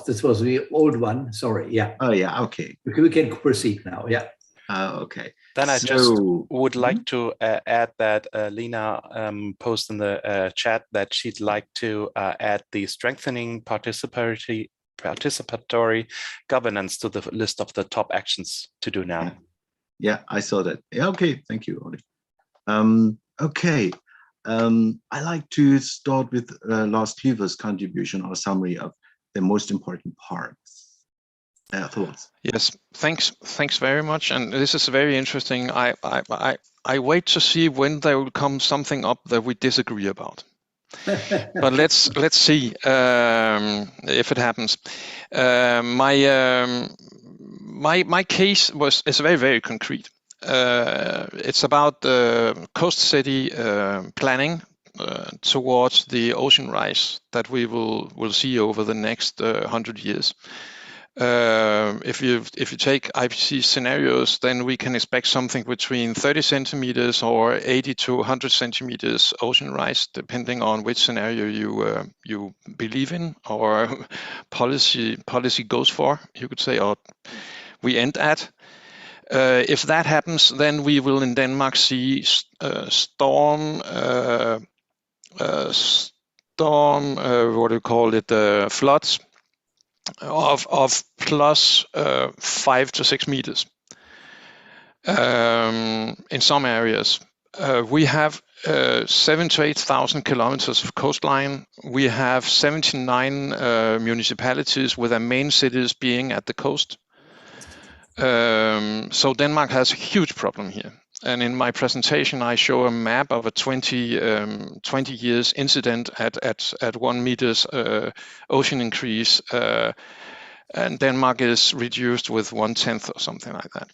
This was the old one. Sorry. Yeah. Oh, yeah. Okay. We can proceed now. Yeah. Okay. Then I just would like to add that Lina posted in the chat that she'd like to add the strengthening participatory governance to the list of the top actions to do now. Yeah, I saw that. Yeah, okay, thank you, Oli. Okay, I like to start with Lars Kluver's contribution or summary of the most important parts. Thoughts? Yes, thanks very much. And this is very interesting. I wait to see when there will come something up that we disagree about. But let's see if it happens. My case is very concrete. It's about coast city planning towards the ocean rise that we will see over the next 100 years. If you take IPCC scenarios, then we can expect something between 30 centimeters or 80 to 100 centimeters ocean rise, depending on which scenario you believe in or policy goes for, you could say, or we end at. If that happens, then we will in Denmark see floods of plus 5 to 6 meters in some areas. We have 7,000 to 8,000 kilometers of coastline. We have 79 municipalities with their main cities being at the coast. So Denmark has a huge problem here. And in my presentation, I show a map of a 20 years incident at 1 meters ocean increase, and Denmark is reduced with 1/10 or something like that.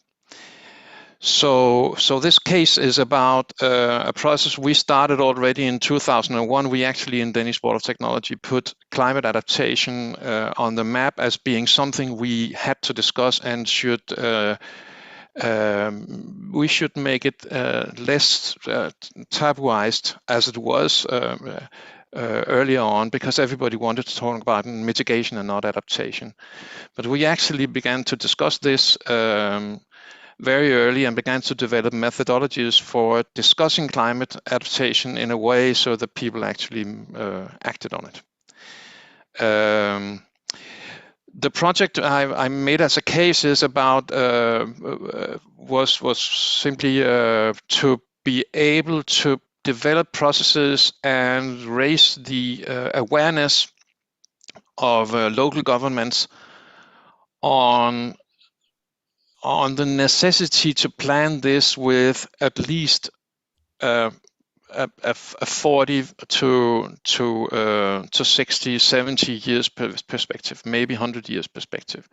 So this case is about a process we started already in 2001. We actually in Danish Board of Technology put climate adaptation on the map as being something we had to discuss and we should make it less tabooized as it was earlier on, because everybody wanted to talk about mitigation and not adaptation. But we actually began to discuss this very early and began to develop methodologies for discussing climate adaptation in a way so that people actually acted on it. The project I made as a case is about was simply to be able to develop processes and raise the awareness of local governments on on the necessity to plan this with at least a 40 to 60, 70 years perspective, maybe 100 years perspective.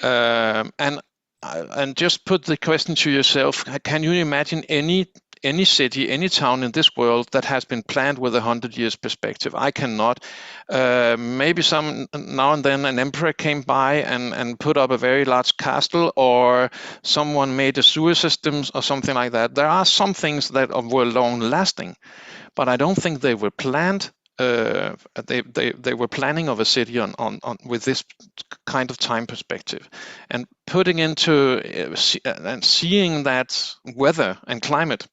And just put the question to yourself: can you imagine any city, any town in this world that has been planned with 100 years perspective? I cannot. Maybe some now and then an emperor came by and put up a very large castle, or someone made a sewer system or something like that. There are some things that were long lasting, but I don't think they were planned. They were planning of a city on with this kind of time perspective, and putting into and seeing that weather and climate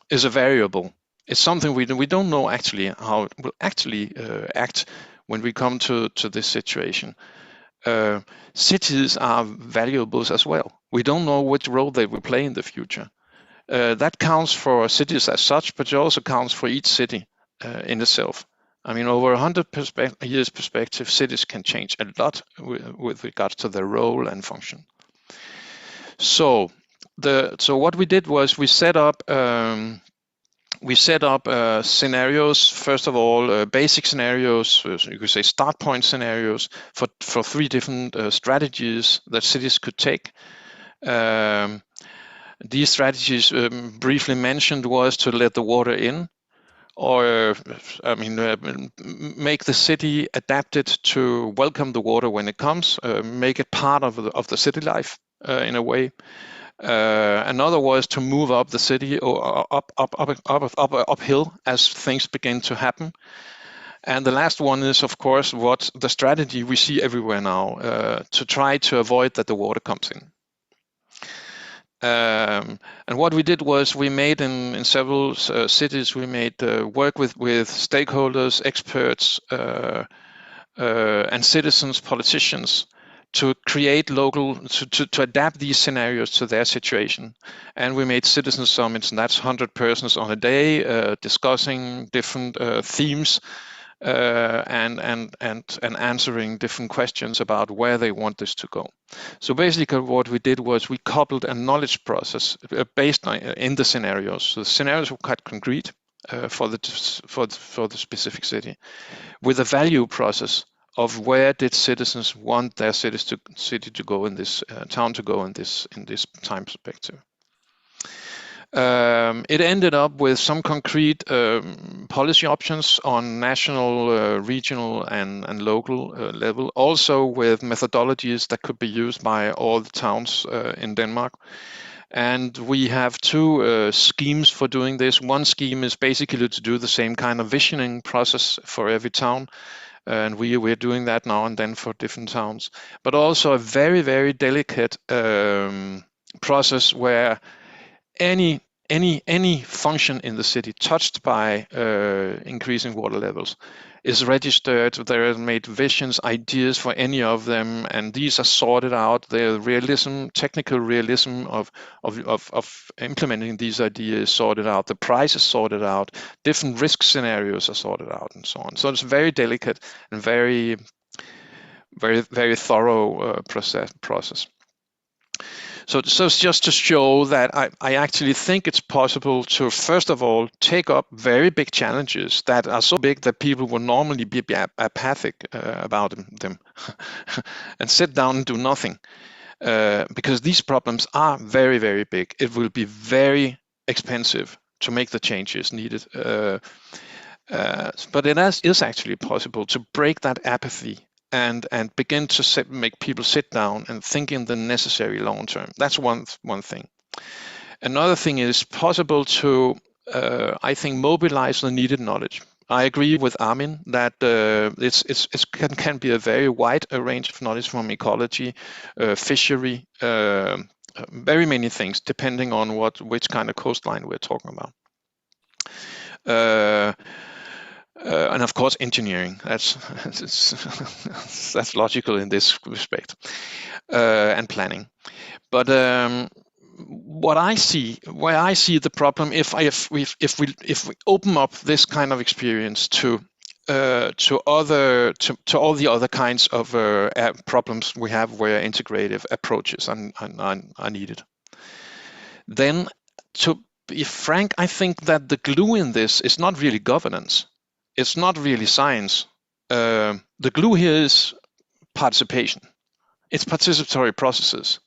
is a variable. It's something we don't know actually how it will actually act when we come to this situation. Cities are variables as well. We don't know which role they will play in the future. That counts for cities as such, but it also counts for each city in itself. I mean, over 100 years perspective, cities can change a lot with regards to their role and function. So what we did was we set up scenarios. First of all, basic scenarios, so you could say start point scenarios for 3 different strategies that cities could take. These strategies, briefly mentioned, was to let the water in, or make the city adapted to welcome the water when it comes, make it part of the city life in a way. Another was to move up the city or uphill as things begin to happen. And the last one is, of course, what the strategy we see everywhere now, to try to avoid that the water comes in. And what we did was we made in several cities, we made work with stakeholders, experts, and citizens, politicians, to create to adapt these scenarios to their situation. And we made citizen summits, and that's 100 persons on a day discussing different themes and answering different questions about where they want this to go. So basically what we did was we coupled a knowledge process based in the scenarios. So the scenarios were quite concrete for the specific city, with a value process of where did citizens want their city to go in this town to go in this time perspective. It ended up with some concrete policy options on national, regional, and local level, also with methodologies that could be used by all the towns in Denmark. And we have 2 schemes for doing this. One scheme is basically to do the same kind of visioning process for every town. And we're doing that now and then for different towns. But also a very, very delicate process where any function in the city touched by increasing water levels is registered. There are made visions, ideas for any of them, and these are sorted out. The technical realism of implementing these ideas is sorted out. The price is sorted out. Different risk scenarios are sorted out, and so on. So it's very delicate and very, very, very thorough process. So it's just to show that I actually think it's possible to, first of all, take up very big challenges that are so big that people would normally be apathic about them and sit down and do nothing, because these problems are very, very big. It will be very expensive to make the changes needed. But it is actually possible to break that apathy and begin to make people sit down and think in the necessary long term. That's one thing. Another thing is possible to, I think, mobilize the needed knowledge. I agree with Armin that it can be a very wide range of knowledge from ecology, fishery, very many things, depending on which kind of coastline we're talking about. And of course, engineering. That's logical in this respect, and planning. But where I see the problem, if we open up this kind of experience to to all the other kinds of problems we have where integrative approaches are needed. Then, to be frank, I think that the glue in this is not really governance. It's not really science. The glue here is participation. It's participatory processes.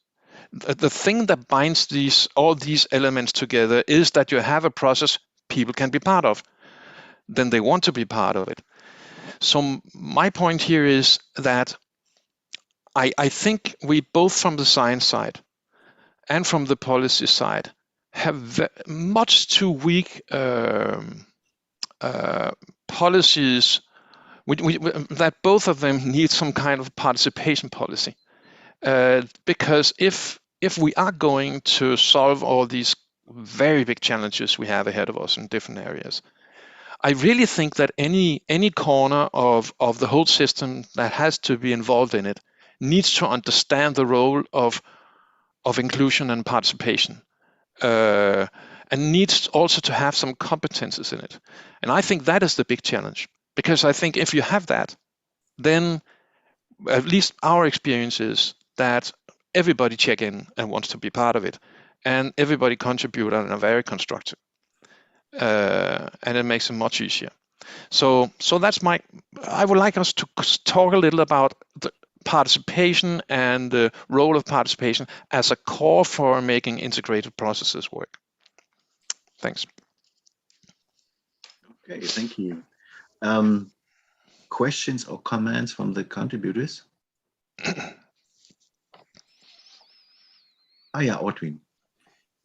The thing that binds all these elements together is that you have a process people can be part of. Then they want to be part of it. So my point here is that I think we both from the science side and from the policy side have much too weak policies that both of them need some kind of participation policy. Because if we are going to solve all these very big challenges we have ahead of us in different areas, I really think that any corner of the whole system that has to be involved in it needs to understand the role of inclusion and participation, and needs also to have some competences in it. And I think that is the big challenge, because I think if you have that, then at least our experience is that everybody check in and wants to be part of it, and everybody contribute in a very constructive, and it makes it much easier. So that's I would like us to talk a little about the participation and the role of participation as a core for making integrated processes work. Thanks. Okay, thank you. Questions or comments from the contributors? Yeah, Ortwin.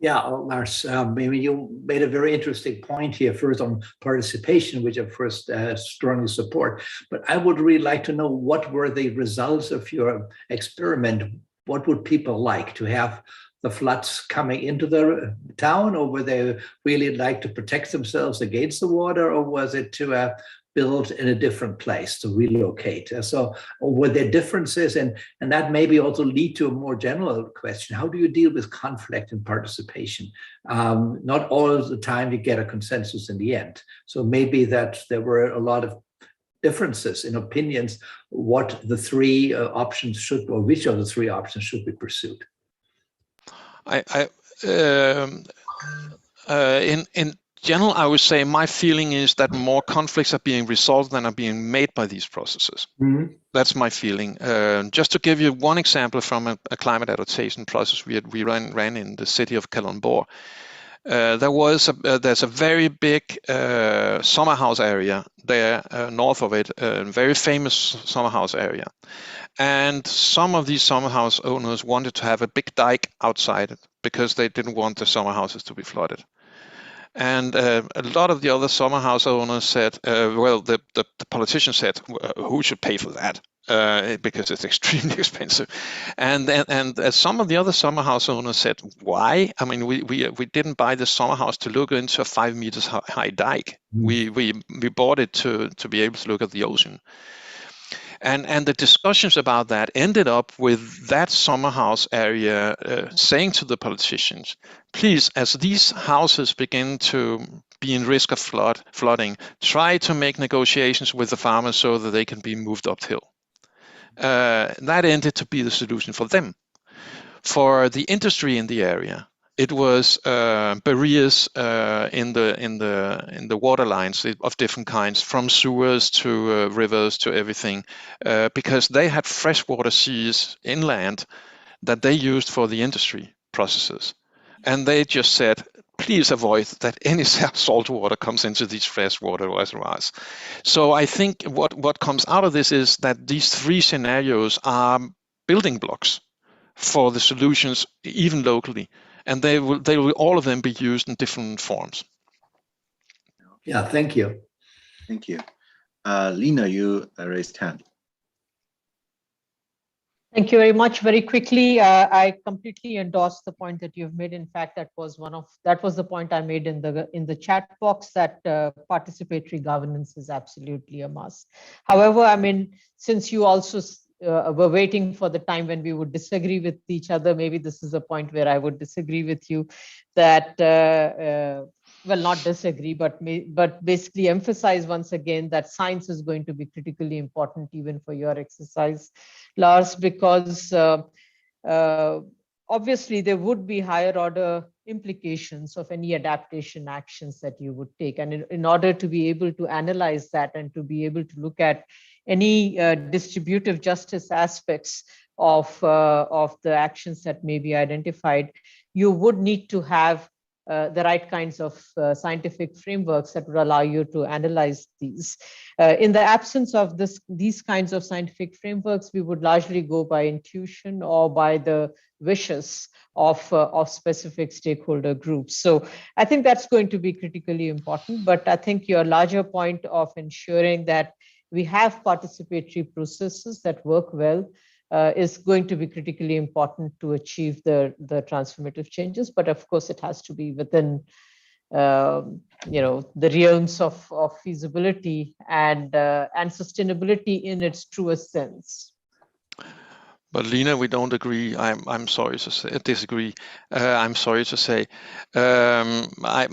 Yeah, Lars, maybe you made a very interesting point here, first on participation, which I first strongly support. But I would really like to know, what were the results of your experiment? What would people like to have the floods coming into the town, or were they really like to protect themselves against the water, or was it to build in a different place, to relocate? So were there differences? And that maybe also lead to a more general question. How do you deal with conflict and participation? Not all of the time you get a consensus in the end. So maybe that there were a lot of differences in opinions, what the three options should, or which of the three options should be pursued. In general, I would say my feeling is that more conflicts are being resolved than are being made by these processes. Mm-hmm. That's my feeling. Just to give you one example from a climate adaptation process we ran in the city of Kalundborg. There's a very big summer house area there north of it, a very famous summer house area. And some of these summer house owners wanted to have a big dike outside because they didn't want the summer houses to be flooded. And a lot of the other summer house owners said, well, the politician said, who should pay for that? Because it's extremely expensive. And some of the other summer house owners said, why? I mean, we didn't buy the summer house to look into a 5 meters high dike. Mm. We bought it to be able to look at the ocean. And the discussions about that ended up with that summer house area saying to the politicians, please, as these houses begin to be in risk of flooding, try to make negotiations with the farmers so that they can be moved uphill. That ended to be the solution for them. For the industry in the area, it was barriers in the water lines of different kinds, from sewers to rivers to everything, because they had freshwater seas inland that they used for the industry processes, and they just said, please avoid that any salt water comes into these freshwater reservoirs. So I think what comes out of this is that these three scenarios are building blocks for the solutions, even locally. And they will all of them be used in different forms. Yeah, thank you. Thank you. Lena, you raised hand. Thank you very much. Very quickly, I completely endorse the point that you've made. In fact, that was the point I made in the chat box, that participatory governance is absolutely a must. However, I mean, since you also were waiting for the time when we would disagree with each other, maybe this is a point where I would disagree with you, that well, not disagree, but basically emphasize once again that science is going to be critically important even for your exercise, Lars, because obviously there would be higher order implications of any adaptation actions that you would take. And in order to be able to analyze that and to be able to look at any distributive justice aspects of the actions that may be identified, you would need to have the right kinds of scientific frameworks that would allow you to analyze these. In the absence of these kinds of scientific frameworks, we would largely go by intuition or by the wishes of specific stakeholder groups. So I think that's going to be critically important. But I think your larger point of ensuring that we have participatory processes that work well is going to be critically important to achieve the transformative changes. But of course, it has to be within the realms of feasibility and sustainability in its truest sense. But Lina, we don't agree. I'm sorry to say, disagree. I'm sorry to say. I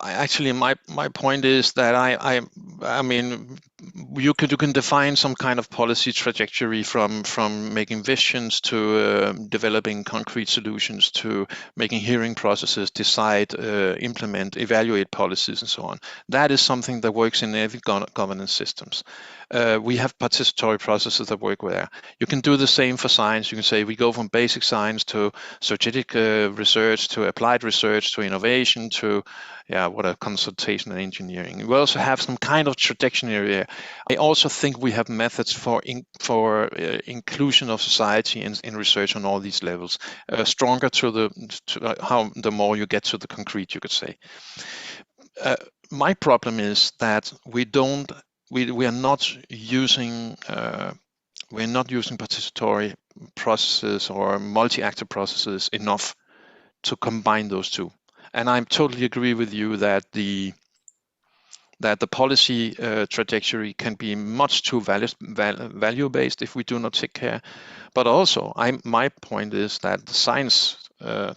actually my point is that I mean you can define some kind of policy trajectory from making visions to developing concrete solutions to making hearing processes, decide, implement, evaluate policies, and so on. That is something that works in every governance systems. We have participatory processes that work there. You can do the same for science. You can say we go from basic science to strategic research to applied research to innovation to consultation and engineering. We also have some kind of trajectory. I also think we have methods for inclusion of society in research on all these levels. Stronger to how the more you get to the concrete, you could say. My problem is that we are not using participatory processes or multi-actor processes enough to combine those two. And I totally agree with you that the policy trajectory can be much too value-based if we do not take care. But also, my point is that the science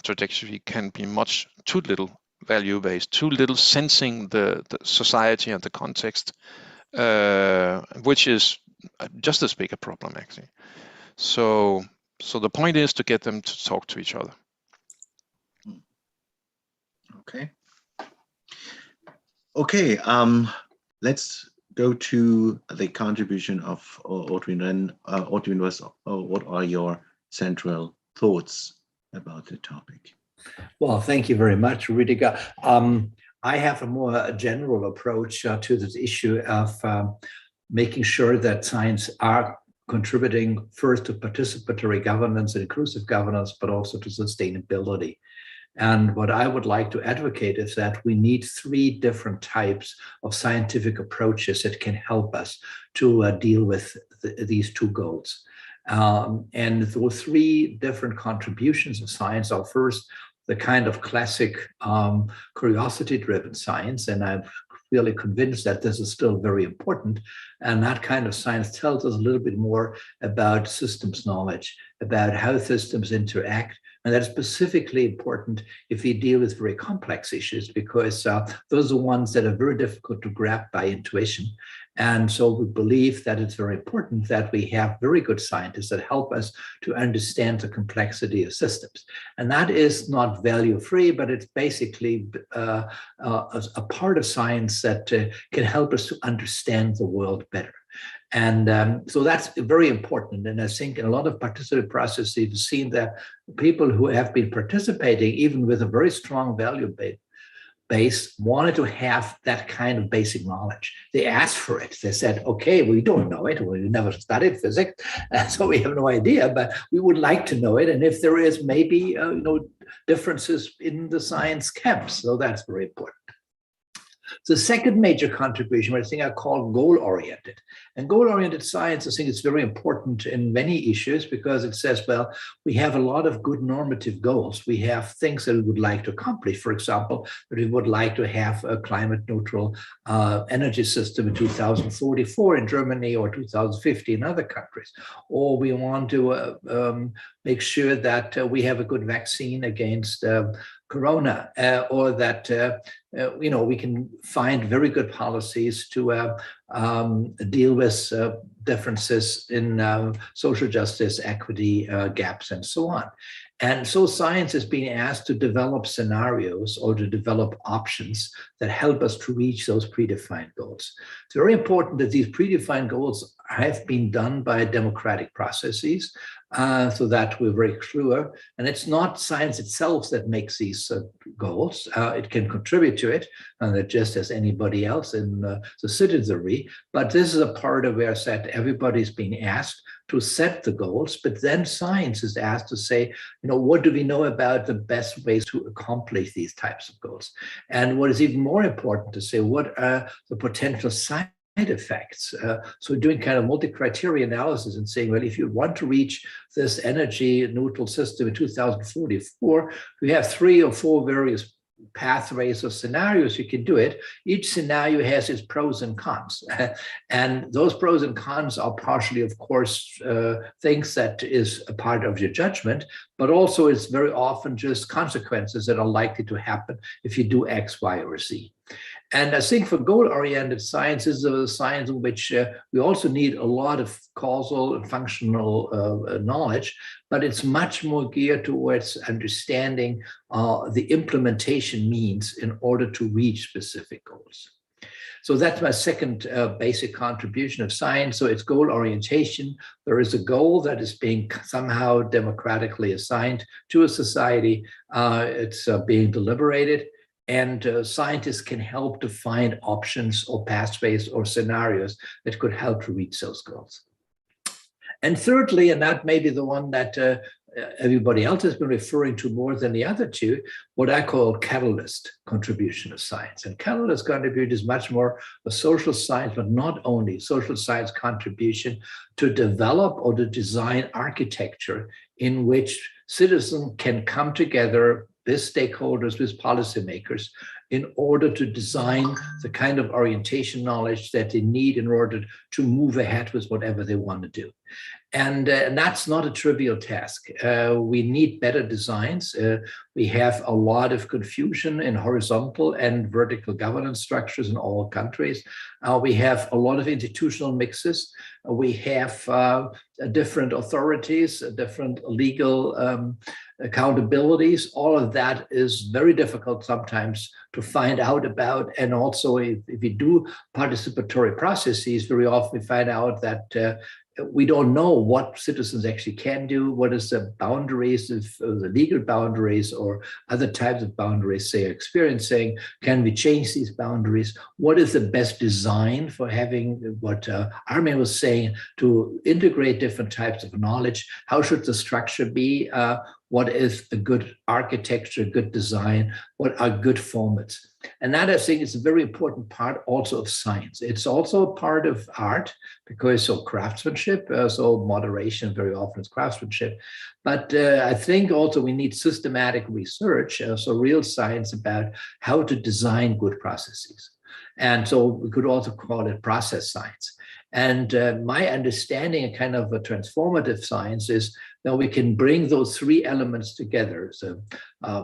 trajectory can be much too little value-based, too little sensing the society and the context, which is just as big a problem actually. So the point is to get them to talk to each other. Okay. Let's go to the contribution of Otwin Ren. Otwin, what are your central thoughts about the topic? Well, thank you very much, Rüdiger. I have a more general approach to this issue of making sure that science are contributing first to participatory governance and inclusive governance, but also to sustainability. And what I would like to advocate is that we need 3 different types of scientific approaches that can help us to deal with these 2 goals. And those 3 different contributions of science are first the kind of classic curiosity-driven science, and I'm really convinced that this is still very important. And that kind of science tells us a little bit more about systems knowledge, about how systems interact. And that's specifically important if we deal with very complex issues, because those are ones that are very difficult to grab by intuition. And so we believe that it's very important that we have very good scientists that help us to understand the complexity of systems. And that is not value-free, but it's basically a part of science that can help us to understand the world better. And so that's very important. And I think in a lot of participatory processes, you've seen that people who have been participating, even with a very strong value base, wanted to have that kind of basic knowledge. They asked for it. They said, okay, we don't know it. We never studied physics, so we have no idea, but we would like to know it. And if there is maybe differences in the science camps, so that's very important. The second major contribution, I think I call goal-oriented. And goal-oriented science, I think it's very important in many issues because it says, well, we have a lot of good normative goals. We have things that we would like to accomplish. For example, that we would like to have a climate neutral energy system in 2044 in Germany or 2050 in other countries. Or we want to make sure that we have a good vaccine against Corona, or that we can find very good policies to deal with differences in social justice, equity, gaps, and so on. And so science is being asked to develop scenarios or to develop options that help us to reach those predefined goals. It's very important that these predefined goals have been done by democratic processes, so that we're very clear. And it's not science itself that makes these goals. It can contribute to it, just as anybody else in the citizenry. But this is a part of where I said everybody's being asked to set the goals, but then science is asked to say, what do we know about the best ways to accomplish these types of goals? And what is even more important to say, what are the potential side effects? So doing kind of multi-criteria analysis and saying, well, if you want to reach this energy neutral system in 2044, we have 3 or 4 various pathways or scenarios you can do it. Each scenario has its pros and cons. And those pros and cons are partially, of course, things that is a part of your judgment, but also it's very often just consequences that are likely to happen if you do X, Y, or Z. And I think for goal-oriented science is a science in which we also need a lot of causal and functional knowledge, but it's much more geared towards understanding the implementation means in order to reach specific goals. So that's my second basic contribution of science. So it's goal orientation. There is a goal that is being somehow democratically assigned to a society. It's being deliberated. And scientists can help to find options or pathways or scenarios that could help to reach those goals. And thirdly, and that may be the one that everybody else has been referring to more than the other two, what I call catalyst contribution of science. And catalyst contribution is much more a social science, but not only social science contribution to develop or to design architecture in which citizens can come together with stakeholders, with policymakers, in order to design the kind of orientation knowledge that they need in order to move ahead with whatever they want to do. And that's not a trivial task. We need better designs. We have a lot of confusion in horizontal and vertical governance structures in all countries. We have a lot of institutional mixes. We have different authorities, different legal accountabilities. All of that is very difficult sometimes to find out about. And also, if we do participatory processes, very often we find out that we don't know what citizens actually can do, what is the boundaries of the legal boundaries or other types of boundaries they are experiencing. Can we change these boundaries? What is the best design for having what Armin was saying, to integrate different types of knowledge? How should the structure be? What is a good architecture, good design? What are good formats? And that, I think, is a very important part also of science. It's also a part of art, because so craftsmanship, so moderation very often is craftsmanship. But I think also we need systematic research, so real science about how to design good processes. And so we could also call it process science. And my understanding of kind of a transformative science is that we can bring those 3 elements together. So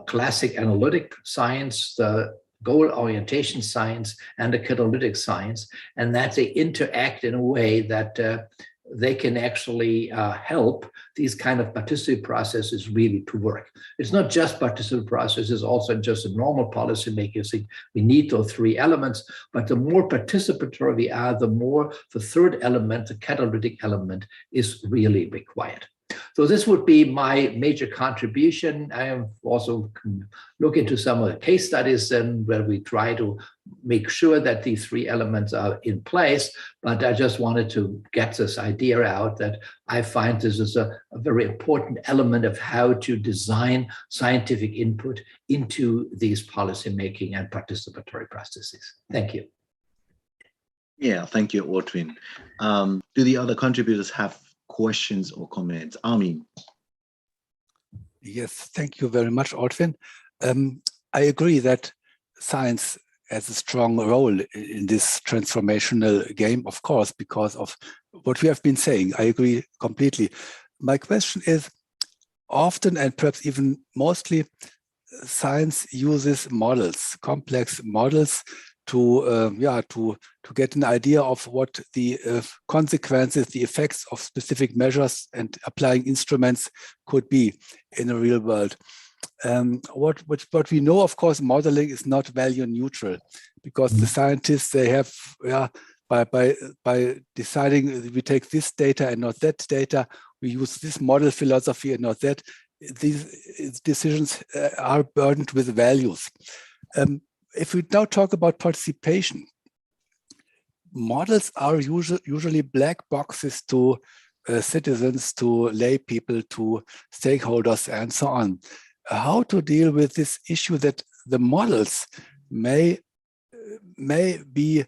classic analytic science, the goal orientation science, and the catalytic science, and that they interact in a way that they can actually help these kind of participatory processes really to work. It's not just participatory processes, also just a normal policymaking. So we need those 3 elements, but the more participatory we are, the more the third element, the catalytic element, is really required. So this would be my major contribution. I am also look into some of the case studies and where we try to make sure that these 3 elements are in place. But I just wanted to get this idea out that I find this is a very important element of how to design scientific input into these policymaking and participatory processes. Thank you. Yeah, thank you, Ortwin. Do the other contributors have questions or comments? Armin. Yes, thank you very much, Ortwin. I agree that science has a strong role in this transformational game, of course, because of what we have been saying. I agree completely. My question is, often and perhaps even mostly, science uses models, complex models, to get an idea of what the consequences, the effects of specific measures and applying instruments could be in the real world. What we know, of course, modeling is not value neutral, because the scientists, they have, by deciding we take this data and not that data, we use this model philosophy and not that, these decisions are burdened with values. If we now talk about participation, models are usually black boxes to citizens, to lay people, to stakeholders, and so on. How to deal with this issue that the models may be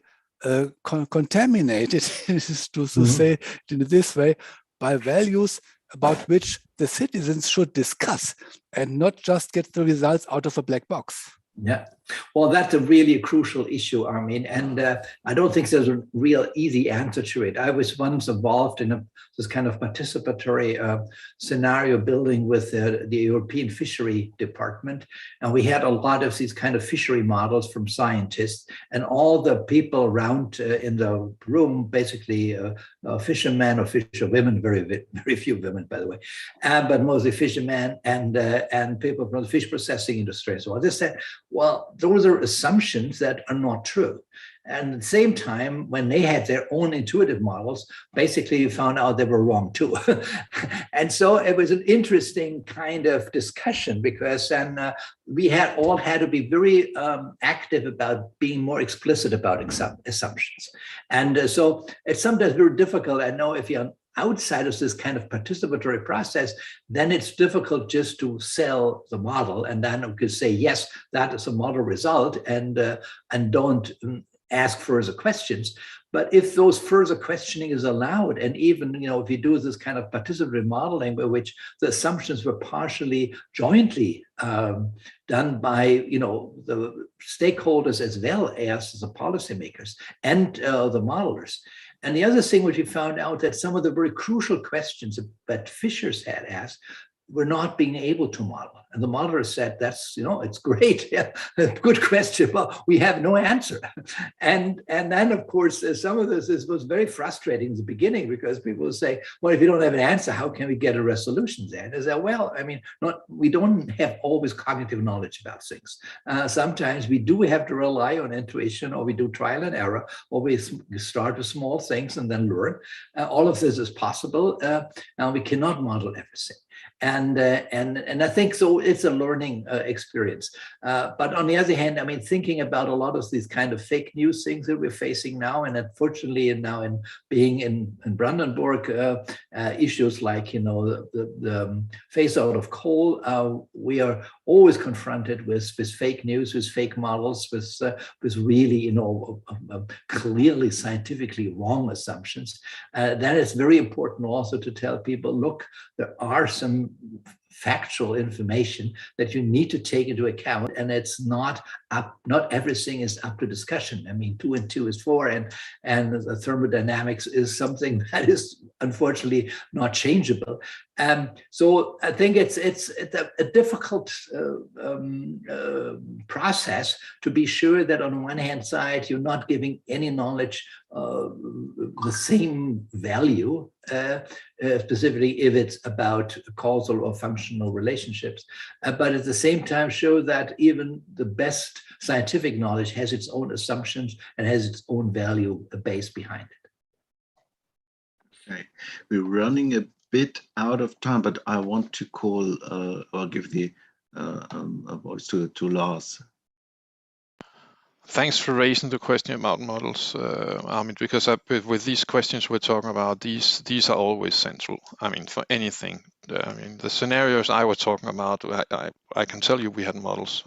contaminated, to say it in this way, by values about which the citizens should discuss and not just get the results out of a black box? Yeah, well, that's a really crucial issue, Armin, and I don't think there's a real easy answer to it. I was once involved in this kind of participatory scenario building with the European Fishery Department, and we had a lot of these kind of fishery models from scientists, and all the people around in the room, basically fishermen or fisherwomen, very few women, by the way, but mostly fishermen and people from the fish processing industry. So they said, well, those are assumptions that are not true. And at the same time, when they had their own intuitive models, basically you found out they were wrong too. And so it was an interesting kind of discussion, because then we all had to be very active about being more explicit about assumptions. And so it's sometimes very difficult. I know if you're outside of this kind of participatory process, then it's difficult just to sell the model and then we could say, yes, that is a model result, and don't ask further questions. But if those further questioning is allowed, and even, if you do this kind of participatory modeling, by which the assumptions were partially jointly done by, the stakeholders as well as the policymakers and the modelers. And the other thing which we found out, that some of the very crucial questions that fishers had asked were not being able to model. And the modeler said, that's, it's great. Yeah, good question. Well, we have no answer. And then, of course, some of this was very frustrating in the beginning, because people would say, well, if you don't have an answer, how can we get a resolution there? And I said, well, we don't have always cognitive knowledge about things. Sometimes we do have to rely on intuition, or we do trial and error, or we start with small things and then learn. All of this is possible. And we cannot model everything. And I think so. It's a learning experience. But on the other hand, thinking about a lot of these kind of fake news things that we're facing now, and unfortunately now in being in Brandenburg, issues like the phase out of coal, we are always confronted with fake news, with fake models, with really clearly scientifically wrong assumptions. That is very important also to tell people, look, there are some factual information that you need to take into account, and it's not everything is up to discussion. 2 and 2 is 4, and the thermodynamics is something that is unfortunately not changeable. So I think it's a difficult process to be sure that on one hand side you're not giving any knowledge the same value, specifically if it's about causal or functional relationships, but at the same time show that even the best scientific knowledge has its own assumptions and has its own value base behind it. Okay, we're running a bit out of time, but I want to call or give the voice to Lars. Thanks for raising the question about models, Armin, because with these questions we're talking about, these are always central. For anything. The scenarios I was talking about, I can tell you we had models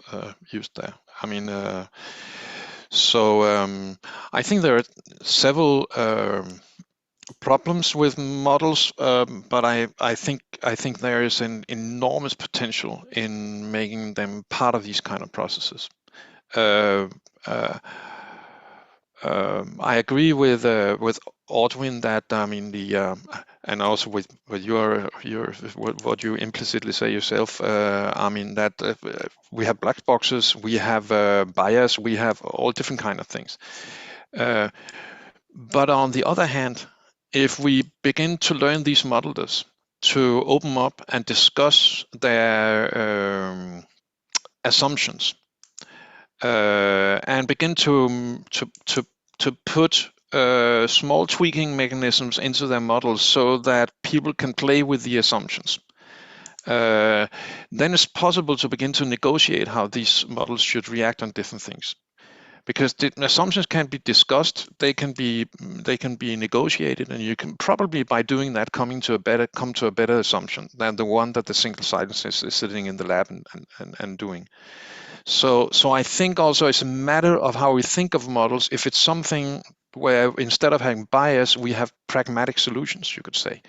used there. I think there are several problems with models, but I think there is an enormous potential in making them part of these kind of processes. I agree with Audwin that I mean and also with your what you implicitly say yourself. I mean that we have black boxes, we have bias, we have all different kind of things. But on the other hand, if we begin to learn these modelers to open up and discuss their assumptions and begin to put small tweaking mechanisms into their models so that people can play with the assumptions, then it's possible to begin to negotiate how these models should react on different things. Because the assumptions can be discussed, they can be negotiated, and you can probably by doing that come to a better assumption than the one that the single scientist is sitting in the lab and doing. So I think also it's a matter of how we think of models. If it's something where instead of having bias, we have pragmatic solutions, you could say,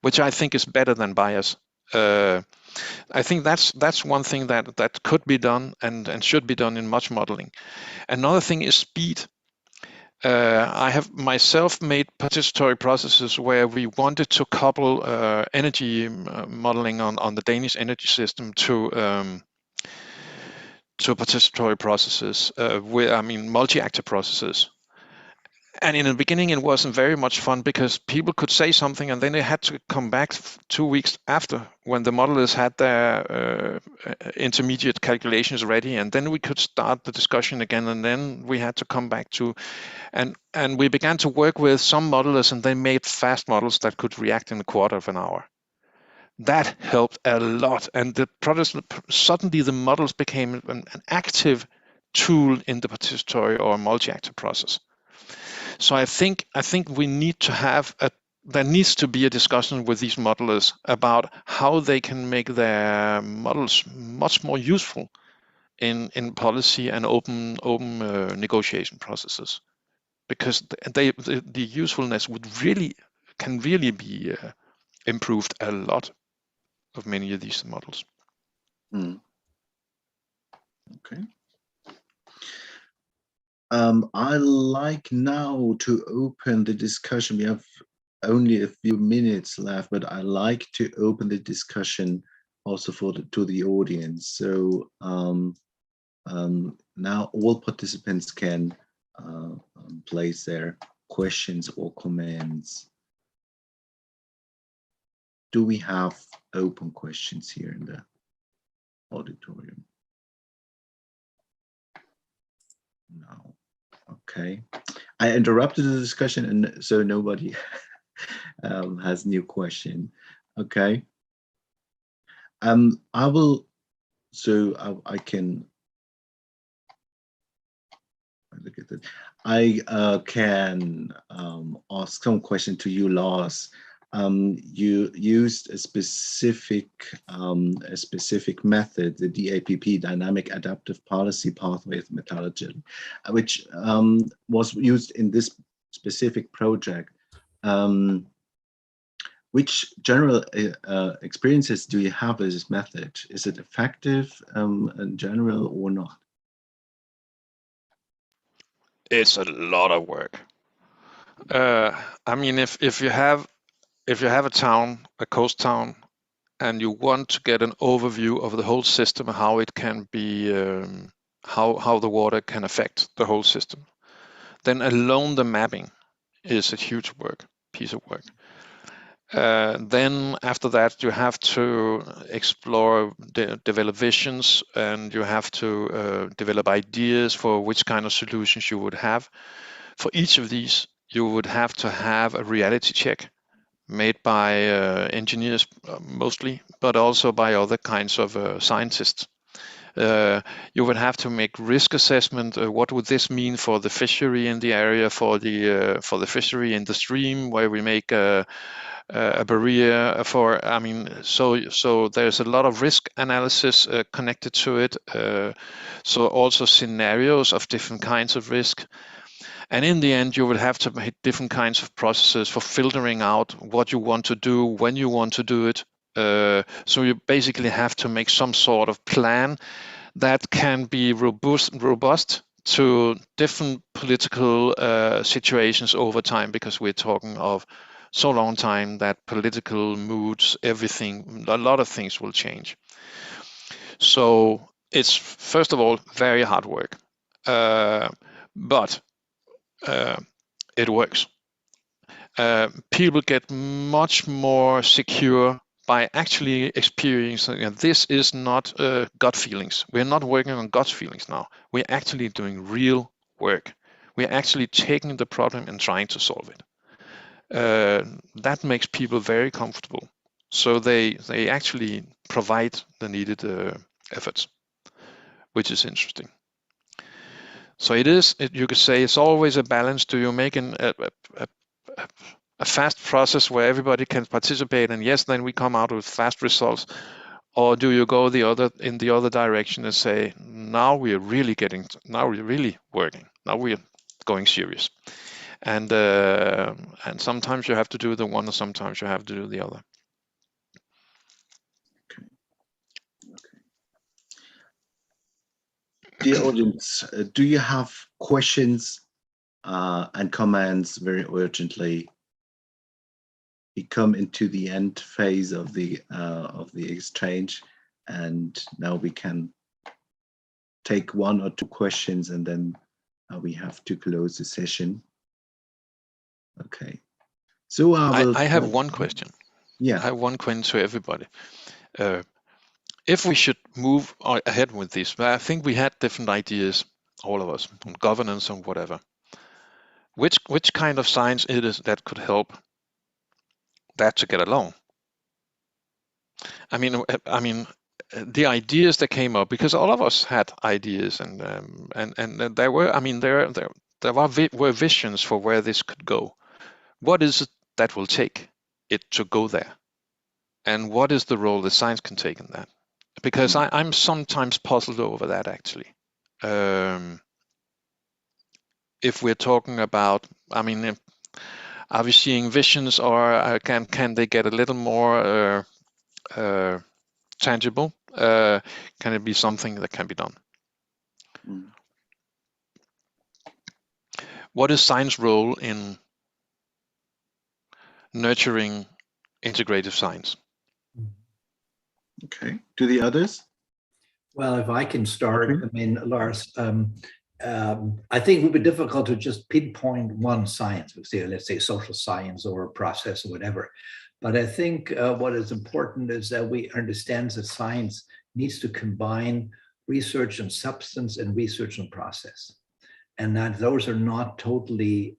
which I think is better than bias. I think that's one thing that could be done and should be done in much modeling. Another thing is speed. I have myself made participatory processes where we wanted to couple energy modeling on the Danish energy system to participatory processes, multi-actor processes. And in the beginning, it wasn't very much fun because people could say something and then they had to come back 2 weeks after when the modelers had their intermediate calculations ready, and then we could start the discussion again, and then we had to come back to, and we began to work with some modelers, and they made fast models that could react in a quarter of an hour. That helped a lot, and suddenly the models became an active tool in the participatory or multi-actor process. So I think we need to have there needs to be a discussion with these modelers about how they can make their models much more useful in policy and open negotiation processes, because the usefulness can really be improved a lot of many of these models. Okay. I like now to open the discussion. We have only a few minutes left, but I like to open the discussion also to the audience. So now all participants can place their questions or comments. Do we have open questions here in the auditorium? No. Okay. I interrupted the discussion, and so nobody has new question. Okay. I will. So I can look at it. I can ask some question to you, Lars. You used a specific method, the DAPP, Dynamic Adaptive Policy Pathways Methodology, which was used in this specific project. Which general experiences do you have with this method? Is it effective in general or not? It's a lot of work. I mean, if you have a town, a coast town, and you want to get an overview of the whole system, how it can be, how the water can affect the whole system, then alone the mapping is a huge piece of work. Then after that, you have to explore, develop visions, and you have to develop ideas for which kind of solutions you would have. For each of these, you would have to have a reality check made by engineers mostly, but also by other kinds of scientists. You would have to make risk assessment. What would this mean for the fishery in the area, for the fishery in the stream, where we make a barrier for? I mean, so there's a lot of risk analysis connected to it. So also scenarios of different kinds of risk. And in the end, you will have to make different kinds of processes for filtering out what you want to do, when you want to do it. So you basically have to make some sort of plan that can be robust to different political situations over time, because we're talking of so long time that political moods, everything, a lot of things will change. So it's, first of all, very hard work, but it works. People get much more secure by actually experiencing, and this is not gut feelings. We're not working on gut feelings now. We're actually doing real work. We're actually taking the problem and trying to solve it. That makes people very comfortable. So they actually provide the needed efforts, which is interesting. So it is, you could say, it's always a balance. Do you make a fast process where everybody can participate, and yes, then we come out with fast results, or do you go in the other direction and say, now we're really working, now we're going serious, and sometimes you have to do the one, or sometimes you have to do the other. Okay. Dear audience, do you have questions and comments very urgently? We come into the end phase of the exchange, and now we can take 1 or 2 questions, and then we have to close the session. Okay. So I have one question. Yeah. I have one question to everybody. If we should move ahead with this, I think we had different ideas, all of us, on governance and whatever. Which kind of science it is that could help that to get along? I mean, the ideas that came up, because all of us had ideas, and there were, I mean, there were visions for where this could go. What is it that will take it to go there, and what is the role that science can take in that? Because I'm sometimes puzzled over that, actually. If we're talking about, I mean, are we seeing visions, or can they get a little more tangible? Can it be something that can be done? What is science's role in nurturing integrative science? Okay. Do the others? Well, if I can start, I mean, Lars, I think it would be difficult to just pinpoint one science, let's say social science or process or whatever. But I think what is important is that we understand that science needs to combine research on substance and research on process, and that those are not totally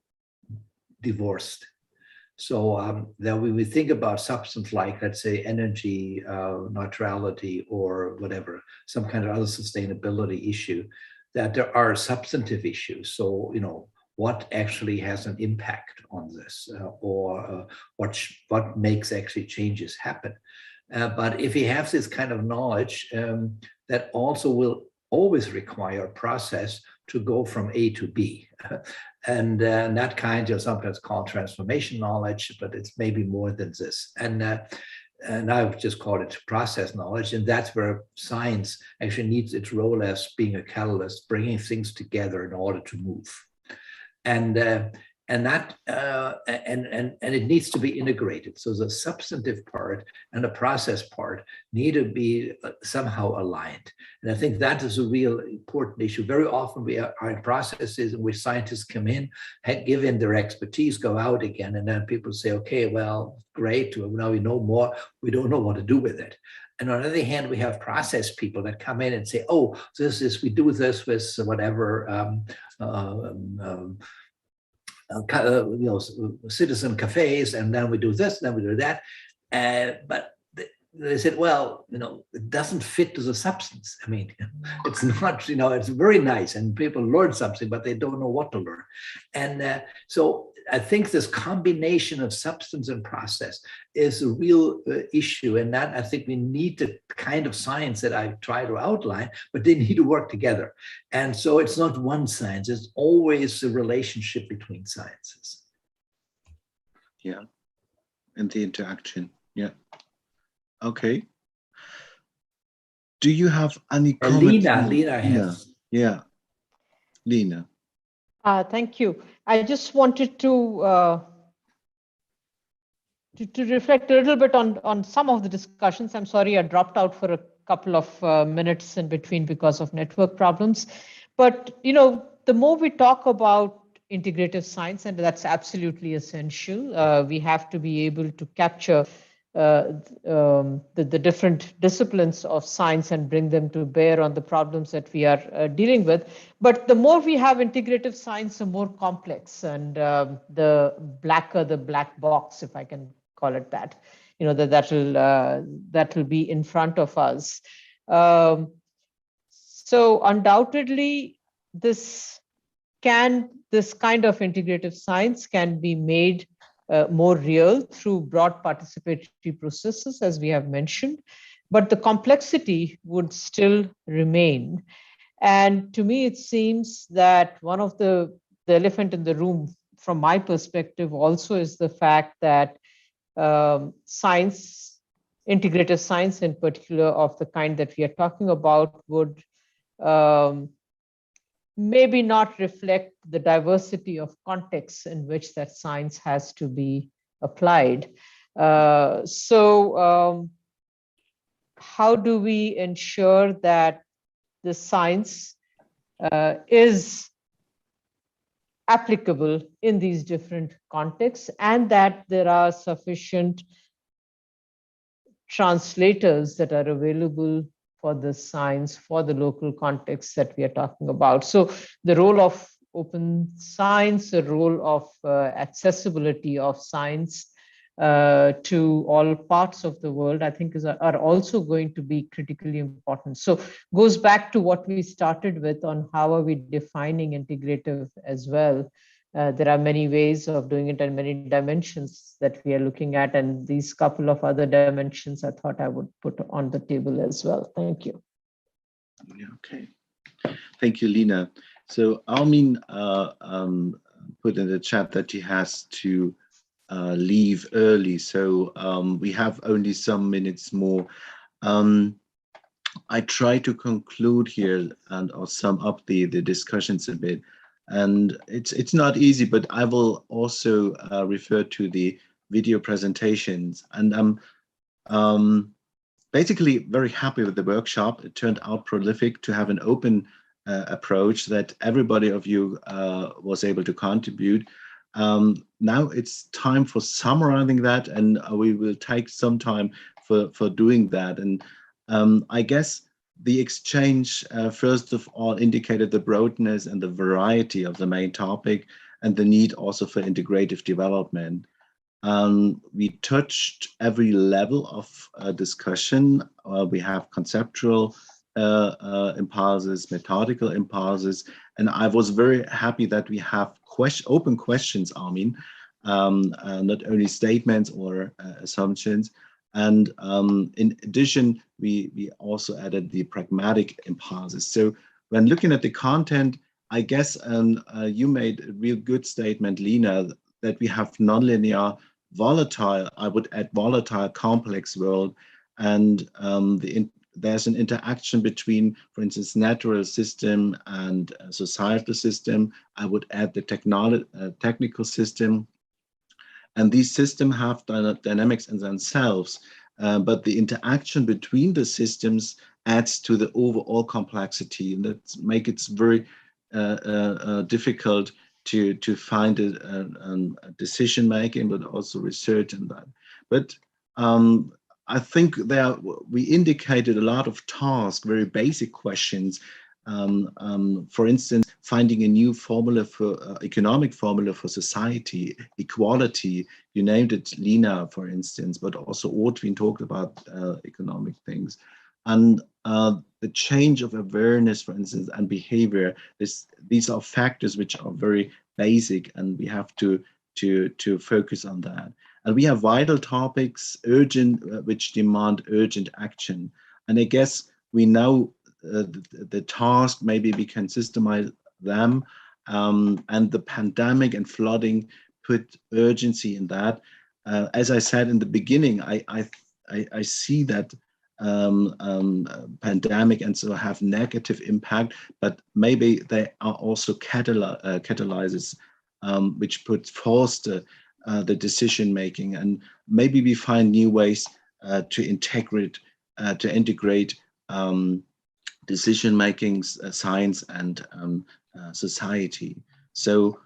divorced. So that when we think about substance, like, let's say, energy neutrality or whatever, some kind of other sustainability issue, that there are substantive issues. So, you know, what actually has an impact on this, or what makes actually changes happen. But if you have this kind of knowledge, that also will always require a process to go from A to B. And that kind of sometimes called transformation knowledge, but it's maybe more than this. And I've just called it process knowledge. And that's where science actually needs its role as being a catalyst, bringing things together in order to move. And it needs to be integrated. So the substantive part and the process part need to be somehow aligned. And I think that is a real important issue. Very often we are in processes in which scientists come in, give in their expertise, go out again, and then people say, okay, well, great, now we know more, we don't know what to do with it. And on the other hand, we have process people that come in and say, oh, we do this with whatever, citizen cafes, and then we do this, then we do that. But they said, well, it doesn't fit to the substance. I mean, it's not, it's very nice and people learn something, but they don't know what to learn. And so I think this combination of substance and process is a real issue. And that I think we need the kind of science that I try to outline, but they need to work together. And so it's not one science, it's always a relationship between sciences. Yeah, and the interaction, yeah. Okay. Do you have any comments? Lena has. Yeah. Lena. Thank you. I just wanted to reflect a little bit on some of the discussions. I'm sorry I dropped out for a couple of minutes in between because of network problems. But the more we talk about integrative science, and that's absolutely essential, we have to be able to capture the different disciplines of science and bring them to bear on the problems that we are dealing with. But the more we have integrative science, the more complex, and the blacker the black box, if I can call it that, that will be in front of us. So undoubtedly, this kind of integrative science can be made more real through broad participatory processes, as we have mentioned, but the complexity would still remain. And to me, it seems that one of the elephant in the room, from my perspective, also is the fact that science, integrative science in particular, of the kind that we are talking about, would maybe not reflect the diversity of contexts in which that science has to be applied. So how do we ensure that the science is applicable in these different contexts, and that there are sufficient translators that are available for the science, for the local context that we are talking about? So the role of open science, the role of accessibility of science to all parts of the world, I think are also going to be critically important. So goes back to what we started with on how are we defining integrative as well. There are many ways of doing it and many dimensions that we are looking at, and these couple of other dimensions I thought I would put on the table as well. Thank you. Okay, thank you, Lena. So Armin put in the chat that he has to leave early, so we have only some minutes more. I try to conclude here and or sum up the discussions a bit. And it's not easy, but I will also refer to the video presentations. And I'm basically very happy with the workshop. It turned out prolific to have an open approach that everybody of you was able to contribute. Now it's time for summarizing that, and we will take some time for doing that. And I guess the exchange, first of all, indicated the broadness and the variety of the main topic and the need also for integrative development. We touched every level of discussion. We have conceptual impulses, methodical impulses, and I was very happy that we have open questions, Armin, not only statements or assumptions. And in addition, we also added the pragmatic impulses. So when looking at the content, I guess you made a real good statement, Lena, that we have nonlinear, volatile, I would add volatile, complex world, and there's an interaction between, for instance, natural system and societal system. I would add the technical system. And these systems have dynamics in themselves, but the interaction between the systems adds to the overall complexity, and that makes it very difficult to find a decision making, but also research in that. But I think we indicated a lot of tasks, very basic questions. For instance, finding a new formula for economic formula for society, equality. You named it, Lena, for instance, but also Ortwin talked about economic things. And the change of awareness, for instance, and behavior. These are factors which are very basic, and we have to focus on that. And we have vital topics, urgent, which demand urgent action. And I guess we know the task, maybe we can systemize them. And the pandemic and flooding put urgency in that. As I said in the beginning, I see that pandemic and so have negative impact, but maybe they are also catalyzers which put foster the decision making, and maybe we find new ways to integrate decision making, science and society. So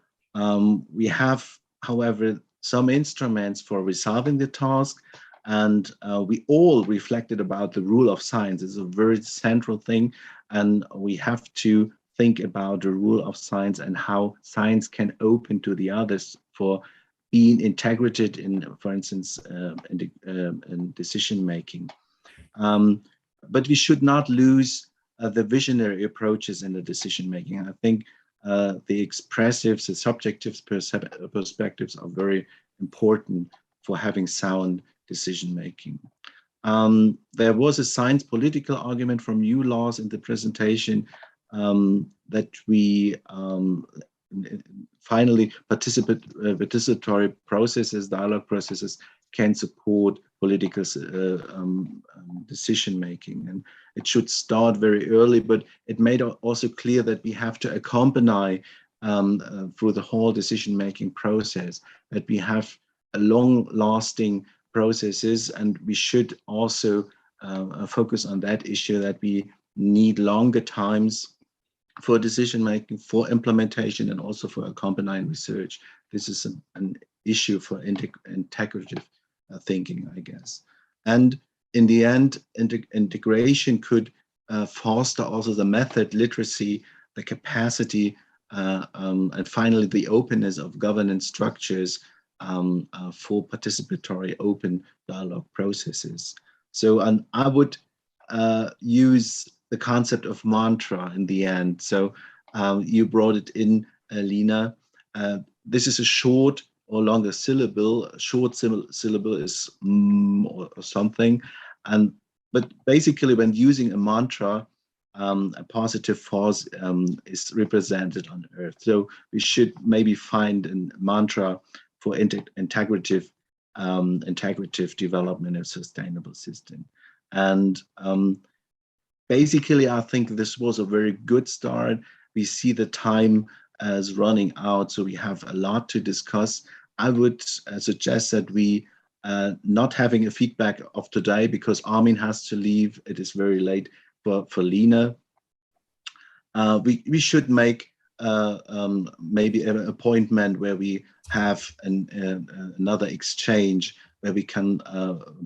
we have, however, some instruments for resolving the task, and we all reflected about the rule of science. It's a very central thing, and we have to think about the rule of science and how science can open to the others for being integrated in, for instance, in decision making. But we should not lose the visionary approaches in the decision making. I think the expressives, the subjective perspectives are very important for having sound decision making. There was a science political argument from you, Lars, in the presentation that we finally participatory processes, dialogue processes can support political decision making, and it should start very early. But it made also clear that we have to accompany through the whole decision making process, that we have a long-lasting processes, and we should also focus on that issue, that we need longer times for decision making, for implementation, and also for accompanying research. This is an issue for integrative thinking, I guess. And in the end, integration could foster also the method literacy, the capacity, and finally the openness of governance structures for participatory open dialogue processes. So I would use the concept of mantra in the end. So you brought it in, Lina. This is a short or longer syllable. A short syllable is or something. But basically when using a mantra, a positive force is represented on Earth. So we should maybe find a mantra for integrative development of sustainable system. And basically, I think this was a very good start. We see the time as running out, so we have a lot to discuss. I would suggest that we not having a feedback of today, because Armin has to leave. It is very late for Lina. We should make maybe an appointment where we have another exchange where we can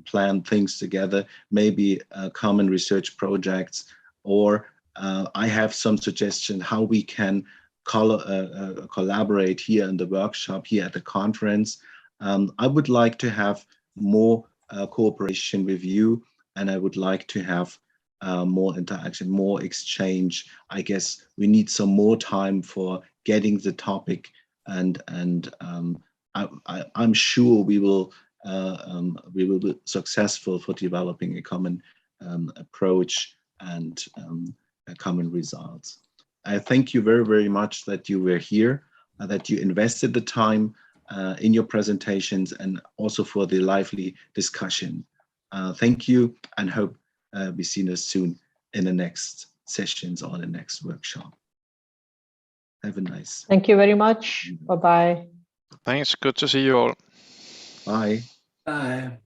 plan things together, maybe common research projects, or I have some suggestion how we can collaborate here in the workshop, here at the conference. I would like to have more cooperation with you, and I would like to have more interaction, more exchange. I guess we need some more time for getting the topic, and I'm sure we will be successful for developing a common approach and common results. I thank you very, very much that you were here, that you invested the time in your presentations, and also for the lively discussion. Thank you, and hope we see you soon in the next sessions or the next workshop. Have a nice. Thank you very much. Bye-bye. Thanks. Good to see you all. Bye. Bye.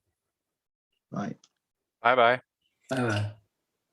Bye. Bye-bye. Bye-bye.